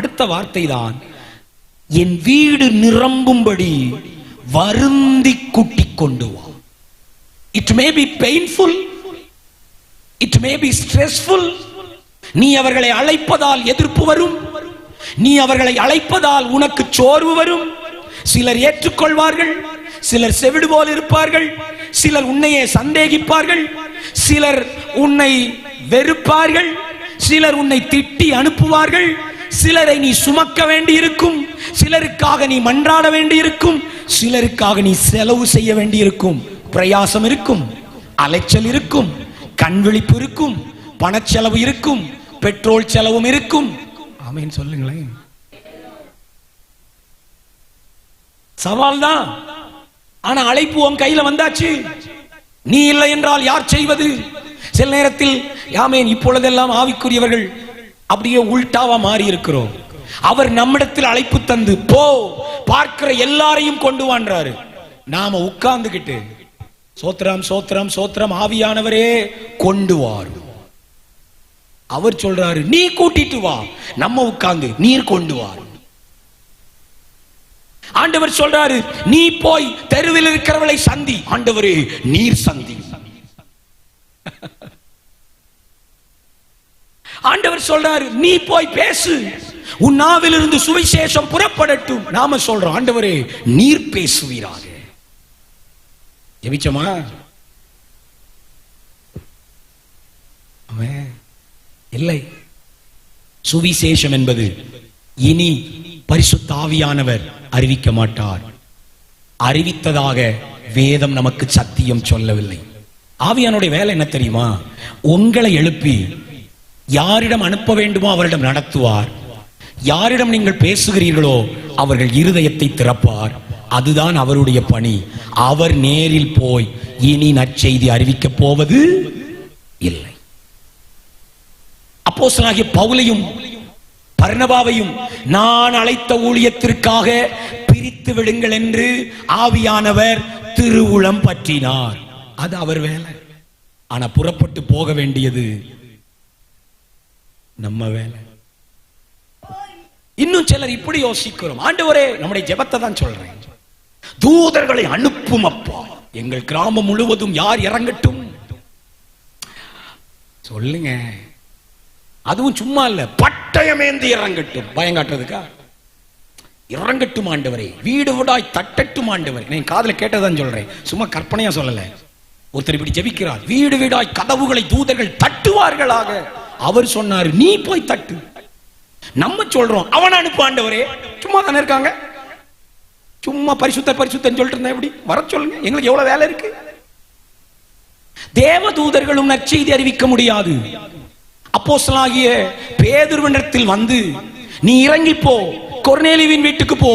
அடுத்த வார்த்தை தான், என் வீடு நிரம்பும்படி வருந்தி கூட்டிக் கொண்டு வா. It may be painful, it may be stressful. நீ அவர்களை அழைப்பதால் எதிர்ப்பு வரும், நீ அவர்களை அழைப்பதால் உனக்கு சோர்வு வரும். சிலர் ஏற்றுக்கொள்வார்கள், சிலர் செவிடு போல் இருப்பார்கள், சிலர் உன்னையே சந்தேகிப்பார்கள், சிலர் உன்னை வெறுப்பார்கள், சிலர் உன்னை திட்டி அனுப்புவார்கள், சிலரை நீ சுமக்க வேண்டி இருக்கும், சிலருக்காக நீ மன்றாட வேண்டி இருக்கும், சிலருக்காக நீ செலவு செய்ய வேண்டி இருக்கும். பிரயாசம் இருக்கும், அலைச்சல் இருக்கும், கண் விழிப்பு இருக்கும், பணச்செலவு இருக்கும், பெட்ரோல் செலவும் இருக்கும். ஆமென் சொல்லுங்களேன். சவால் தான். ஆனா அழைப்பு உன் கையில வந்தாச்சு. நீ இல்லை என்றால் யார் செய்வது? சில நேரத்தில் ஆமென், இப்பொழுதெல்லாம் ஆவிக்குரியவர்கள் அப்படியே உள்டாவா மாறி இருக்கிறோம். அவர் நம்மிடத்தில் அழைப்பு தந்து, போ பார்க்கிற எல்லாரையும் கொண்டு வான்றாரு. நாம உட்கார்ந்துகிட்டு சோத்திரம் சோத்திரம் சோத்திரம், ஆவியானவரே கொண்டு வாரு. அவர் சொல்றாரு, நீ கூட்டிட்டு வா. நம்ம உட்கார்ந்து நீர் கொண்டு வாரு. ஆண்டவர் சொல்றாரு, நீ போய் தெருவில் இருக்கிறவளை சந்தி. ஆண்டவரே நீர் சந்தி. ஆண்டவர் சொல்றாரு, நீ போய் பேசு, உன் நாவிலிருந்து சுவிசேஷம் புறப்படட்டும். நாம சொல்றோம், ஆண்டவரே நீர் பேசுவீராக. ஜெபிச்சோமா? இல்லை. சுவிசேஷம் என்பது இனி பரிசுத்த ஆவியானவர் அறிவிக்க மாட்டார். அறிவித்ததாக வேதம் நமக்கு சத்தியம் சொல்லவில்லை. ஆவியானுடைய வேலை என்ன தெரியுமா? உங்களை எழுப்பி யாரிடம் அனுப்ப வேண்டுமோ அவரிடம் நடத்துவார். யாரிடம் நீங்கள் பேசுகிறீர்களோ அவர்கள் இருதயத்தை திறப்பார். அதுதான் அவருடைய பணி. அவர் நேரில் போய் இனி நற்செய்தி அறிவிக்க போவது இல்லை. அப்போஸ்தலனாகிய பவுலையும் பர்னபாவையும் நான் அழைத்த ஊழியத்திற்காக பிரித்து விடுங்கள் என்று ஆவியானவர் திருவுளம் பற்றினார். அது அவர் வேலை. ஆனா புறப்பட்டு போக வேண்டியது நம்ம வேலை. இன்னும் சிலர் இப்படி யோசிக்கிறோம், ஆண்டவரே, நம்முடைய ஜெபத்தை தான் சொல்றேன், தூதர்களை அனுப்பும் அப்பா, எங்கள் கிராமம் முழுவதும் யார் இறங்கட்டும் சொல்லுங்க. அதுவும் சும்மா இல்ல, பட்டயமேந்தி இறங்கட்டும். பயங்காட்டுறதுக்கா? இறங்கட்டும் ஆண்டவரே, வீடு வீடாய் தட்டட்டும் ஆண்டவரே. நான் காதுல கேட்டதான் சொல்றேன், சும்மா கற்பனையா சொல்லல. ஒருத்தர் இப்படி ஜெபிக்கிறார், வீடு வீடாய் கதவுகளை தூதர்கள் தட்டுவார்களாக. அவர் சொன்னார், நீ போய் தட்டு. நம்ம சொல்றோம், அவன் அனுப்பு ஆண்டவரே. சும்மா தானே இருக்காங்க, சும்மா பரிசுத்த பரிசுத்தம் சொல்லிட்டு இருந்தா எப்படி? வர சொல்லுங்க, எங்களுக்கு எவ்வளவு வேலை இருக்கு. தேவ தூதர்களும் நற்செய்தி அறிவிக்க முடியாது. அப்போஸ்தலனாகிய பேதுருவினிடத்தில் வந்து, நீ இறங்கி போ, கொர்நேலியுவின் வீட்டுக்கு போ,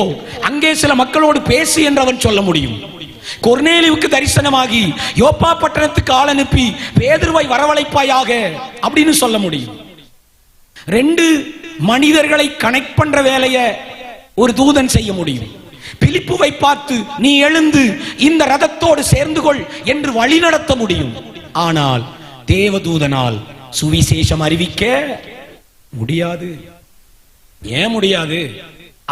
அங்கே சில மக்களோடு பேசு என்று அவன் சொல்ல முடியும். கொர்நேலியுவுக்கு தரிசனமாகி யோப்பா பட்டணத்துக்கு ஆள் அனுப்பி பேதுருவை வரவழைப்பாயாக அப்படின்னு சொல்ல முடியும். ரெண்டு மனிதர்களை கனெக்ட் பண்ற வேலையை ஒரு தூதன் செய்ய முடியும். பிலிப்புவை பார்த்து, நீ எழுந்து இந்த ரதத்தோடு சேர்ந்து கொள் என்று வழி நடத்த முடியும். ஆனால் தேவதூதனால் சுவிசேஷம் அறிவிக்க முடியாது. ஏன் முடியாது?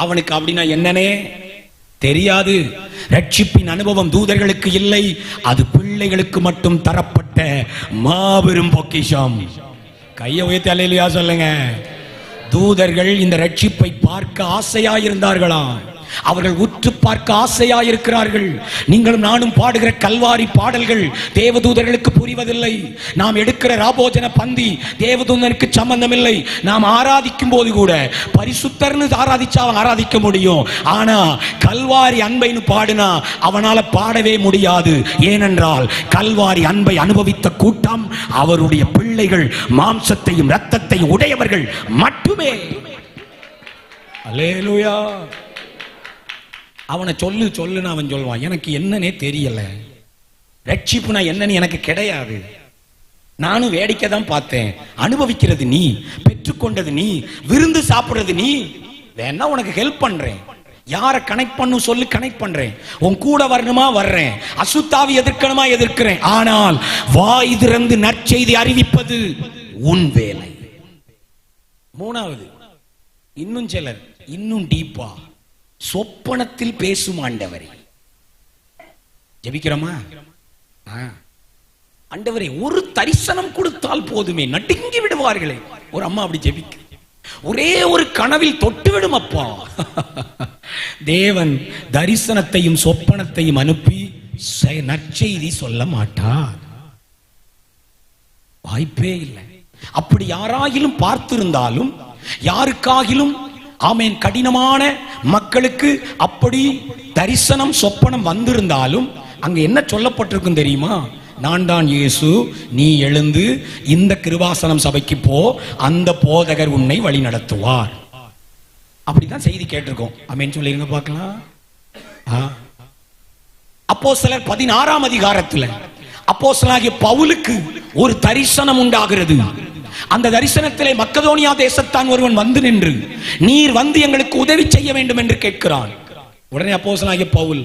அவனுக்கு அப்படின்னா என்னன்னே தெரியாது. ரட்சிப்பின் அனுபவம் தூதர்களுக்கு இல்லை, அது பிள்ளைகளுக்கு மட்டும் தரப்பட்ட மாபெரும் பொக்கிஷம். கையை உயர்த்தி அல்லேலூயா சொல்லுங்க. தூதர்கள் இந்த ரட்சிப்பை பார்க்க ஆசையாயிருந்தார்களாம். அவர்கள் உற்று பார்க்க ஆசையாயிருக்கிறார்கள். நீங்களும் நானும் பாடுகிற கல்வாரி பாடல்கள் தேவதூதர்களுக்கு புரிவதில்லை. நாம் எடுக்கிற ராபோஜன பந்தி தேவதூதனுக்கு சம்பந்தம் இல்லை. நாம் ஆராதிக்கும் போது கூட பரிசுத்தர்னு ஆராதிச்சா ஆராதிக்க முடியும். ஆனா கல்வாரி அன்பைன்னு பாடினா அவனால பாடவே முடியாது. ஏனென்றால் கல்வாரி அன்பை அனுபவித்த கூட்டம் அவருடைய பிள்ளைகள், மாம்சத்தையும் இரத்தத்தையும் உடையவர்கள் மட்டுமே. அல்லேலூயா. அவனை சொல்லு சொல்லுன்னு அவன் சொல்வான், எனக்கு என்னன்னே தெரியல. ரட்சிப்புனா என்னன்னு எனக்கு கிடையாது. நானும் வேடிக்கை தான் பார்த்தேன். அனுபவிக்கிறது நீ, பெற்றுக்கொண்டது நீ, விருந்து சாப்பிடுறது நீ. வேணா உனக்கு ஹெல்ப் பண்றேன். யாரை கனெக்ட் பண்ணும் சொல்லு, கனெக்ட் பண்றேன். உன் கூட வரணுமா வர்றேன், அசுத்தாவி எதிர்க்கணுமா எதிர்க்கிறேன். ஆனால் வாய் திறந்து நற்செய்தி அறிவிப்பது உன் வேலை. மூணாவது, இன்னும் சிலர் இன்னும் டீப்பா சொப்பனத்தில் பேசும் ஆண்டவரே. ஜெபிக்கிறோமா? ஆண்டவரே ஒரு தரிசனம் கொடுத்தால் போதுமே, நடுங்கி விடுவார்களே. ஒரு அம்மா அப்படி ஜெபிக்க, ஒரே ஒரு கனவில் தொட்டு விடும் அப்பா. தேவன் தரிசனத்தையும் சொப்பனத்தையும் அனுப்பி நற்செய்தி சொல்ல மாட்டார். வாய்ப்பே இல்லை. அப்படி யாராகிலும் பார்த்திருந்தாலும், யாருக்காகிலும் ஆமேன் கடினமான மக்களுக்கு அப்படி தரிசனம் சொப்பனம் வந்திருந்தாலும் அங்க என்ன சொல்லப்பட்டிருக்கும் தெரியுமா? நான் தான் இயேசு, நீ எழுந்து இந்த கிருபாசனம் சபைக்கு போ, அந்த போதகர் உன்னை வழி நடத்துவார். அப்படிதான் செய்தி கேட்டிருக்கோம். ஆமென் சொல்லிருங்க பார்க்கலாம். அப்போஸ்தலர் 16ஆம் அதிகாரத்தில் அப்போஸ்தலனாகிய பவுலுக்கு ஒரு தரிசனம் உண்டாகிறது. அந்த தரிசனத்திலே மக்கதோனியா தேசத்தான் ஒருவன் வந்து நின்று, நீர் வந்து எங்களுக்கு உதவி செய்ய வேண்டும் என்று கேட்கிறான். உடனே அப்போஸ்தலனாகிய பவுல்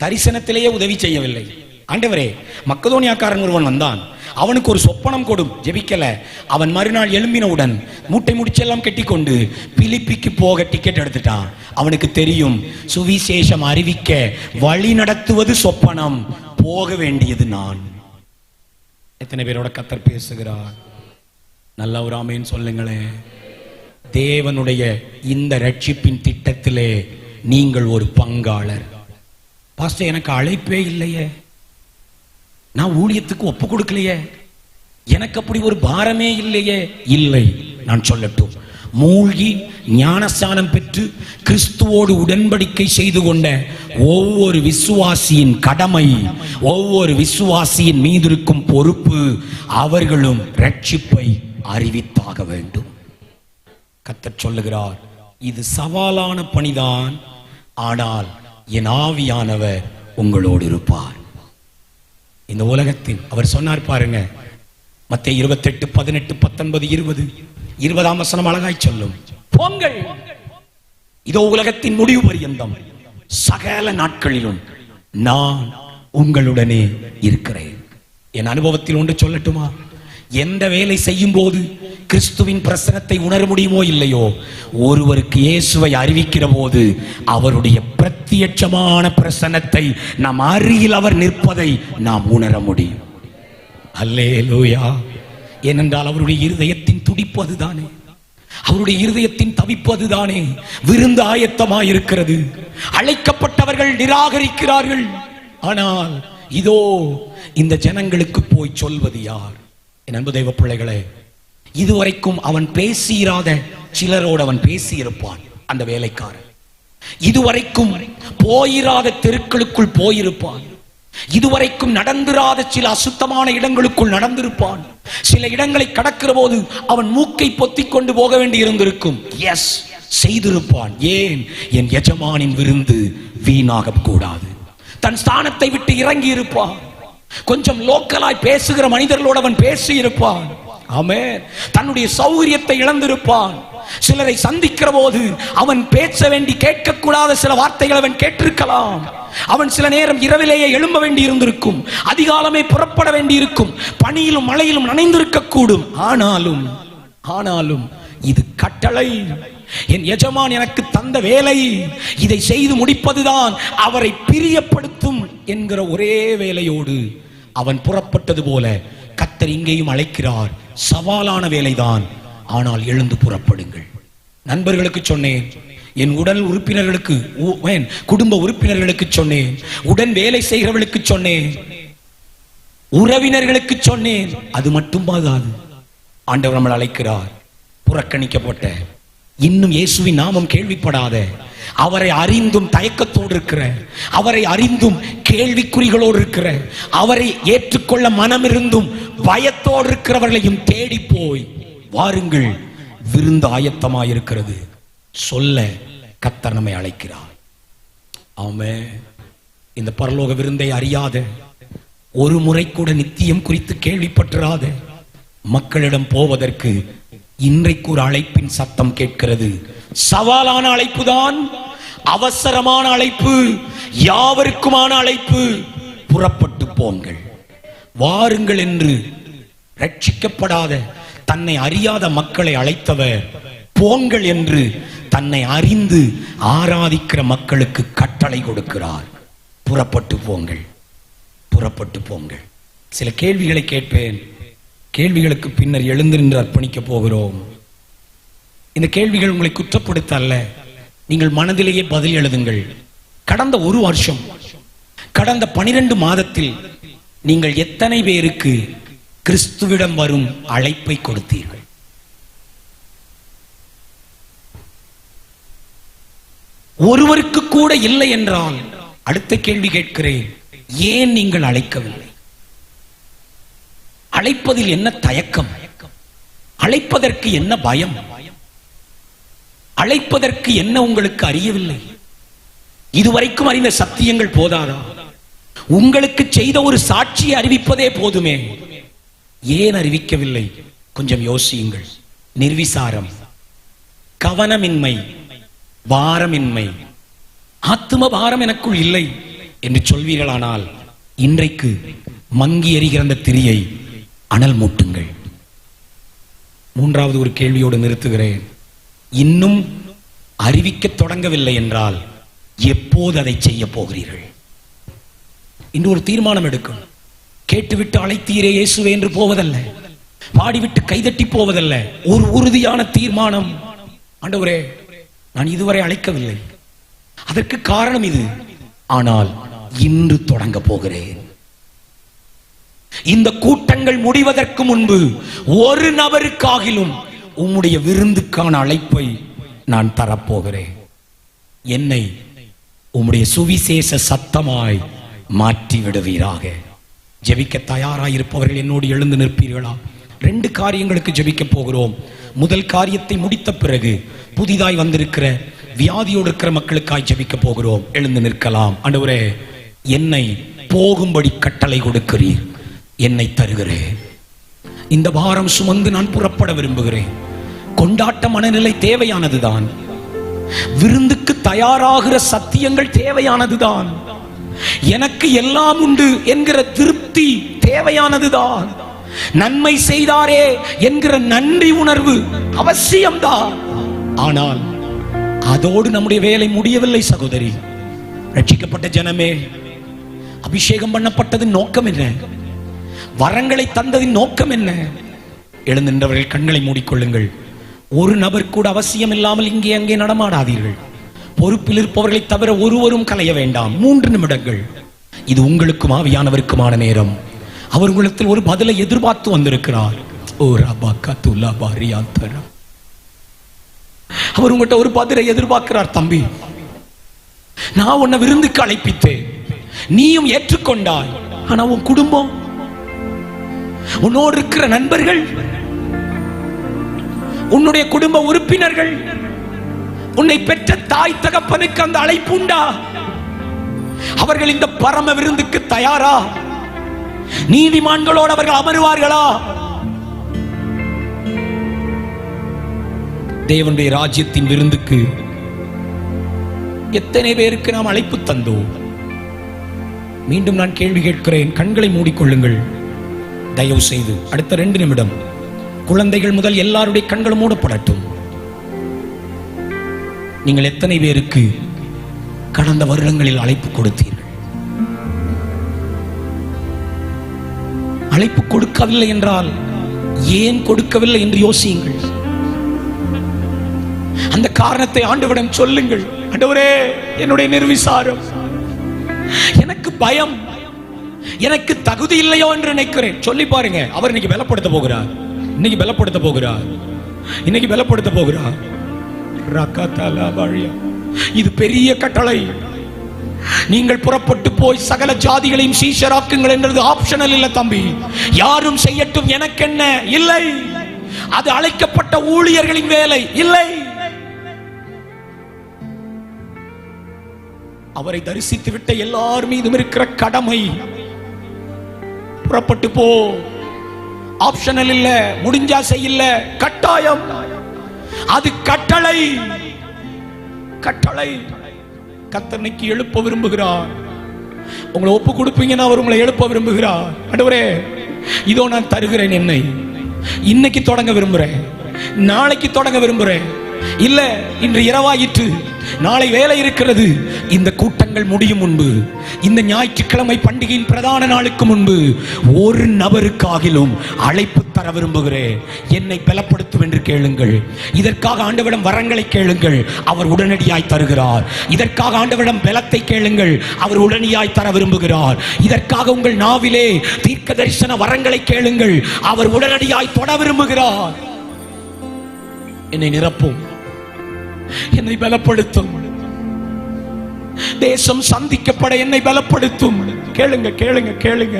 தரிசனத்திலேயே உதவி செய்யவில்லை. ஆண்டவரே, மக்கதோனியாக்காரன் ஒருவன் வந்தான், அவனுக்கு ஒரு சொப்பனம் கொடும். ஜெபிக்கல. அவன் மறுநாள் எழும்பினவுடன் மூட்டை முடிச்செல்லாம் கட்டிக்கொண்டு பிலிப்பிக்கு போக டிக்கெட் எடுத்துட்டான். அவனுக்கு தெரியும், சுவிசேஷம் அறிவிக்க வழி நடத்துவது சொப்பனம், போக வேண்டியது நான். எத்தனை பேரோட கர்த்தர் பேசுகிறார்? நல்ல ஒரு ஆமென் சொல்லுங்களேன். தேவனுடைய இந்த ரட்சிப்பின் திட்டத்திலே நீங்கள் ஒரு பங்காளர். பாஸ்டர், எனக்கு அழைப்பே இல்லையே, நான் ஊழியத்துக்கு ஒப்பு கொடுக்கலையே, எனக்கு அப்படி ஒரு பாரமே இல்லையே. இல்லை, நான் சொல்லட்டும். மூழ்கி ஞானஸ்நானம் பெற்று கிறிஸ்துவோடு உடன்படிக்கை செய்து கொண்ட ஒவ்வொரு விசுவாசியின் கடமை, ஒவ்வொரு விசுவாசியின் மீது இருக்கும் பொறுப்பு, அவர்களும் ரட்சிப்பை அறிவித்தாக வேண்டும். கர்த்தர் சொல்லுகிறார், இது சவாலான பணிதான், ஆனால் என் ஆவியானவர் உங்களோடு இருப்பார். இந்த உலகத்தின் அவர் சொன்னார் பாருங்க, மத்தேயு 28, 18, 19, 20, 20ஆம் வசனம் அழகாய் சொல்லும், போங்கள், இதோ உலகத்தின் முடிவு பரியந்தம் சகல நாட்களிலும் நான் உங்களுடனே இருக்கிறேன். என் அனுபவத்தில் ஒன்று சொல்லட்டுமா? எந்த வேலை செய்யும் போது கிறிஸ்துவின் பிரசனத்தை உணர முடியுமோ இல்லையோ, ஒருவருக்கு இயேசுவை அறிவிக்கிற போது அவருடைய பிரத்யட்சமான பிரசனத்தை நம் அருகில் அவர் நிற்பதை நாம் உணர முடியும். அல்லேலூயா. ஏனென்றால் அவருடைய இருதயத்தின் துடிப்பு அதுதானே, அவருடைய இருதயத்தின் தவிப்பு அதுதானே. விருந்து ஆயத்தமாயிருக்கிறது, அழைக்கப்பட்டவர்கள் நிராகரிக்கிறார்கள். ஆனால் இதோ இந்த ஜனங்களுக்கு போய் சொல்வது யார்? என் அன்பு தெய்வ பிள்ளைகளே, இதுவரைக்கும் அவன் பேசியிராத சிலரோடு அவன் பேசியிருப்பான். அந்த வேலைக்காரன் இதுவரைக்கும் போயிராத தெருக்களுக்குள் போயிருப்பான். இதுவரைக்கும் நடந்திராத சில அசுத்தமான இடங்களுக்குள் நடந்திருப்பான். சில இடங்களை கடக்கிற போது அவன் மூக்கை பொத்திக் கொண்டு போக வேண்டி இருந்திருக்கும். எஸ், செய்திருப்பான். ஏன்? என் எஜமானின் விருந்து வீணாக கூடாது. தன் ஸ்தானத்தை விட்டு இறங்கி இருப்பான். கொஞ்சம் லோக்கலாய் பேசுகிற மனிதர்களோடு அவன் பேசி இருப்பான். ஆமென். தன்னுடைய சௌகரியத்தை இழந்திருப்பான். சிலரை சந்திக்கிற போது அவன் பேச வேண்டி கேட்கக்கூடாத சில வார்த்தைகள் அவன் கேட்டிருக்கலாம். அவன் சில நேரம் இரவிலேயே எழும்ப வேண்டி இருந்திருக்கும். அதிகாலமே புறப்பட வேண்டி இருக்கும். பனியிலும் மழையிலும் நனைந்திருக்க கூடும். ஆனாலும் இது கட்டளை, என் எஜமான் எனக்கு தந்த வேலை, இதை செய்து முடிப்பதுதான் அவரை பிரியப்படுத்தும் என்கிற ஒரே வேலையோடு அவன் புறப்பட்டது போல கர்த்தர் இங்கேயும் அழைக்கிறார். சவாலான வேலைதான், ஆனால் எழுந்து புறப்படுங்கள். நண்பர்களுக்கு சொன்னேன், என் உடல் உறுப்பினர்களுக்கு, குடும்ப உறுப்பினர்களுக்கு சொன்னேன், உடன் வேலை செய்கிறவர்களுக்கு சொன்னேன், உறவினர்களுக்கு சொன்னேன். அது மட்டும் போதாது, ஆண்டவர் நம்மளை அழைக்கிறார். புறக்கணிக்கப்பட்ட, இன்னும் இயேசுவின் நாமம் கேள்விப்படாத, அவரை அறிந்தும் தயக்கத்தோடு இருக்கிற, அவரை அறிந்தும் கேள்விக்குறிகளோடு இருக்கிற, அவரை ஏற்றுக்கொள்ள மனம் இருந்தும் பயத்தோடு இருக்கிறவர்களையும் தேடி போய் வாருங்கள், விருந்து ஆயத்தமாயிருக்கிறது சொல்ல கர்த்தர் நம்மை அழைக்கிறார். ஆமென். இந்த பரலோக விருந்தை அறியாத ஒரு முறை கூட நித்தியம் குறித்து கேள்விப்பட்டிராத மக்களிடம் போவதற்கு இன்றைக்கு ஒரு அழைப்பின் சத்தம் கேட்கிறது. சவாலான அழைப்பு தான், அவசரமான அழைப்பு, யாவருக்குமான அழைப்பு. புறப்பட்டு போங்கள், வாருங்கள் என்று ரட்சிக்கப்படாத தன்னை அறியாத மக்களை அழைத்தவர் போங்கள் என்று தன்னை அறிந்து ஆராதிக்கிற மக்களுக்கு கட்டளை கொடுக்கிறார். புறப்பட்டு போங்கள், புறப்பட்டு போங்கள். சில கேள்விகளை கேட்பேன். கேள்விகளுக்கு பின்னர் எழுந்து நின்று அர்ப்பணிக்க போகிறோம். இந்த கேள்விகள் உங்களை குற்றப்படுத்த அல்ல, நீங்கள் மனதிலேயே பதில் எழுதுங்கள். கடந்த ஒரு வருஷம், கடந்த 12 மாதத்தில் நீங்கள் எத்தனை பேருக்கு கிறிஸ்துவிடம் வரும் அழைப்பை கொடுத்தீர்கள்? ஒருவருக்கு கூட இல்லை என்றால் அடுத்த கேள்வி கேட்கிறேன், ஏன் நீங்கள் அழைக்கவில்லை? அழைப்பதில் என்ன தயக்கம்? அழைப்பதற்கு என்ன பயம்? அழைப்பதற்கு என்ன உங்களுக்கு அறியவில்லை? இதுவரைக்கும் அறிந்த சத்தியங்கள் போதாதா? உங்களுக்கு செய்த ஒரு சாட்சியை அறிவிப்பதே போதுமே, ஏன் அறிவிக்கவில்லை? கொஞ்சம் யோசியுங்கள். நிர்விசாரம், கவனமின்மை, பாரமின்மை, ஆத்தும பாரம் எனக்குள் இல்லை என்று சொல்வீர்களானால் இன்றைக்கு மங்கி எரிகிற அந்த திரியை அனல் மூட்டுங்கள். மூன்றாவது ஒரு கேள்வியோடு நிறுத்துகிறேன். இன்னும் அறிவிக்க தொடங்கவில்லை என்றால் எப்போது அதை செய்ய போகிறீர்கள்? இன்று ஒரு தீர்மானம் எடுக்கும். கேட்டுவிட்டு அழைத்தீரே இயேசுவே என்று போவதல்ல, பாடிவிட்டு கைதட்டி போவதல்ல. ஒரு உறுதியான தீர்மானம். ஆண்டவரே, நான் இதுவரை அழைக்கவில்லை, அதற்கு காரணம் இது, ஆனால் இன்று தொடங்க போகிறேன். இந்த கூட்டங்கள் முடிவதற்கு முன்பு ஒரு நபருக்காகிலும் உம்முடைய விருந்துக்கான அழைப்பை நான் தரப்போகிறேன். என்னை உம்முடைய சுவிசேஷ சத்தமாய் மாற்றி விடுவீராக. ஜெபிக்க தயாராயிருப்பவர்கள் என்னோடு எழுந்து நிற்பீர்களா? 2 காரியங்களுக்கு ஜெபிக்க போகிறோம். முதல் காரியத்தை முடித்த பிறகு புதிதாய் வந்திருக்கிற வியாதியோடு இருக்கிற மக்களுக்காய் ஜெபிக்க போகிறோம். எழுந்து நிற்கலாம். ஆண்டவரே, என்னை போகும்படி கட்டளை கொடுக்கிறீர், என்னை தருகிறேன். இந்த வாரம் சுமந்து நான் புறப்பட விரும்புகிறேன். கொண்டாட்ட மனநிலை தேவையானதுதான், விருந்துக்கு தயாராகிற சத்தியங்கள் தேவையானதுதான், எனக்கு எல்லாம் உண்டு என்கிற திருப்தி தேவையானதுதான், நன்மை செய்தாரே என்கிற நன்றி உணர்வு அவசியம்தான். ஆனால் அதோடு நம்முடைய வேலை முடியவில்லை சகோதரி. ரட்சிக்கப்பட்ட ஜனமே, அபிஷேகம் பண்ணப்பட்டதின் நோக்கம் என்ன? வரங்களை தந்ததின் நோக்கம் என்ன? எழுந்தின்றவர்கள் கண்களை மூடிக்கொள்ளுங்கள். ஒரு நபர் கூட அவசியம் இல்லாமல் இங்கே அங்கே நடமாடாதீர்கள். பொறுப்பில் இருப்பவர்களை தவிர ஒருவரும் கலைய வேண்டாம். 3 நிமிடங்கள். இது உங்களுக்கும் ஆவியானவருக்குமான நேரம். அவர் உங்களிடத்தில் ஒரு பதிலை எதிர்பார்த்து வந்திருக்கிறார். அவர் உங்கள்கிட்ட ஒரு பதிலை எதிர்பார்க்கிறார். தம்பி, நான் உன்னை விருந்துக்கு அழைப்பித்தேன், நீயும் ஏற்றுக்கொண்டாய். ஆனா உன் குடும்பம், உன்னோடு இருக்கிற நண்பர்கள், உன்னுடைய குடும்ப உறுப்பினர்கள், உன்னை பெற்ற தாய் தகப்பனுக்கு அந்த அழைப்பு உண்டா? அவர்கள் இந்த பரம விருந்துக்கு தயாரா? நீதிமான்களோடு அவர்கள் அமருவார்களா? தேவனுடைய ராஜ்யத்தின் விருந்துக்கு எத்தனை பேருக்கு நாம் அழைப்பு தந்தோம்? மீண்டும் நான் கேள்வி கேட்கிறேன். கண்களை மூடிக்கொள்ளுங்கள் தயவு செய்து. அடுத்த 2 நிமிடம் குழந்தைகள் முதல் எல்லாருடைய கண்களும் மூடப்படட்டும். நீங்கள் எத்தனை பேருக்கு கடந்த வருடங்களில் அழைப்பு கொடுத்தீர்கள்? அழைப்பு கொடுக்கவில்லை என்றால் ஏன் கொடுக்கவில்லை என்று யோசியுங்கள். அந்த காரணத்தை ஆண்டவரிடம் சொல்லுங்கள். ஆண்டவரே, என்னுடைய நிர்விசாரம், எனக்கு பயம், எனக்கு தகுதி இல்லையோ என்று நினைக்கிறேன். சொல்லி பாருங்க. அவர் இன்னைக்கு பலப்படுத்த போகிறார். இன்னைக்கு பலப்படுத்த போகிறார். இன்னைக்கு பலப்படுத்த போகிறார். இது பெரிய கட்டளை. நீங்கள் புறப்பட்டு போய் சகல ஜாதிகளையும் சீஷராக்குங்கள் என்றது ஆப்ஷனல் இல்ல தம்பி. யாரும் செய்யட்டும், எனக்கென்ன இல்லை. அது அழைக்கப்பட்ட ஊழியர்களின் வேலை இல்லை. அவரை தரிசித்து விட்ட எல்லார் மீதும் இருக்கிற கடமை. புறப்பட்டு போ. ஆப்ஷனல் இல்ல, முடிஞ்சா செய்யல, கட்டாயம். அது கட்டளை. கட்டளை. கர்த்தர் எழுப்ப விரும்புகிறார். உங்களை ஒப்பு கொடுப்பீங்கன்னா அவர் உங்களை எழுப்ப விரும்புகிறார். ஆண்டவரே, இதோ நான் தருகிறேன். என்னை இன்னைக்கு தொடங்க விரும்புறேன், நாளைக்கு தொடங்க விரும்புறேன். இல்ல இன்று இரவாயிற்று, நாளை வேலை இருக்கிறது. இந்த கூட்டங்கள் முடியும் முன்பு, இந்த ஞாயிற்றுக்கிழமை பண்டிகையின் பிரதான நாளுக்கு முன்பு ஒரு நபருக்காகிலும் அழைப்பு தர விரும்புகிறேன். என்னை பலப்படுத்தும் என்று கேளுங்கள். இதற்காக ஆண்டவரிடம் வரங்களை கேளுங்கள், அவர் உடனடியாய் தருகிறார். இதற்காக ஆண்டவரிடம் பலத்தை கேளுங்கள், அவர் உடனடியாய் தர விரும்புகிறார். இதற்காக உங்கள் நாவிலே தீர்க்க தரிசன வரங்களை கேளுங்கள், அவர் உடனடியாய் தொட விரும்புகிறார். என்னை நிரப்பும், என்னை பலப்படுத்தும். தேசம் சந்திக்கப்பட என்னை பலப்படுத்தும். கேளுங்க கேளுங்க கேளுங்க.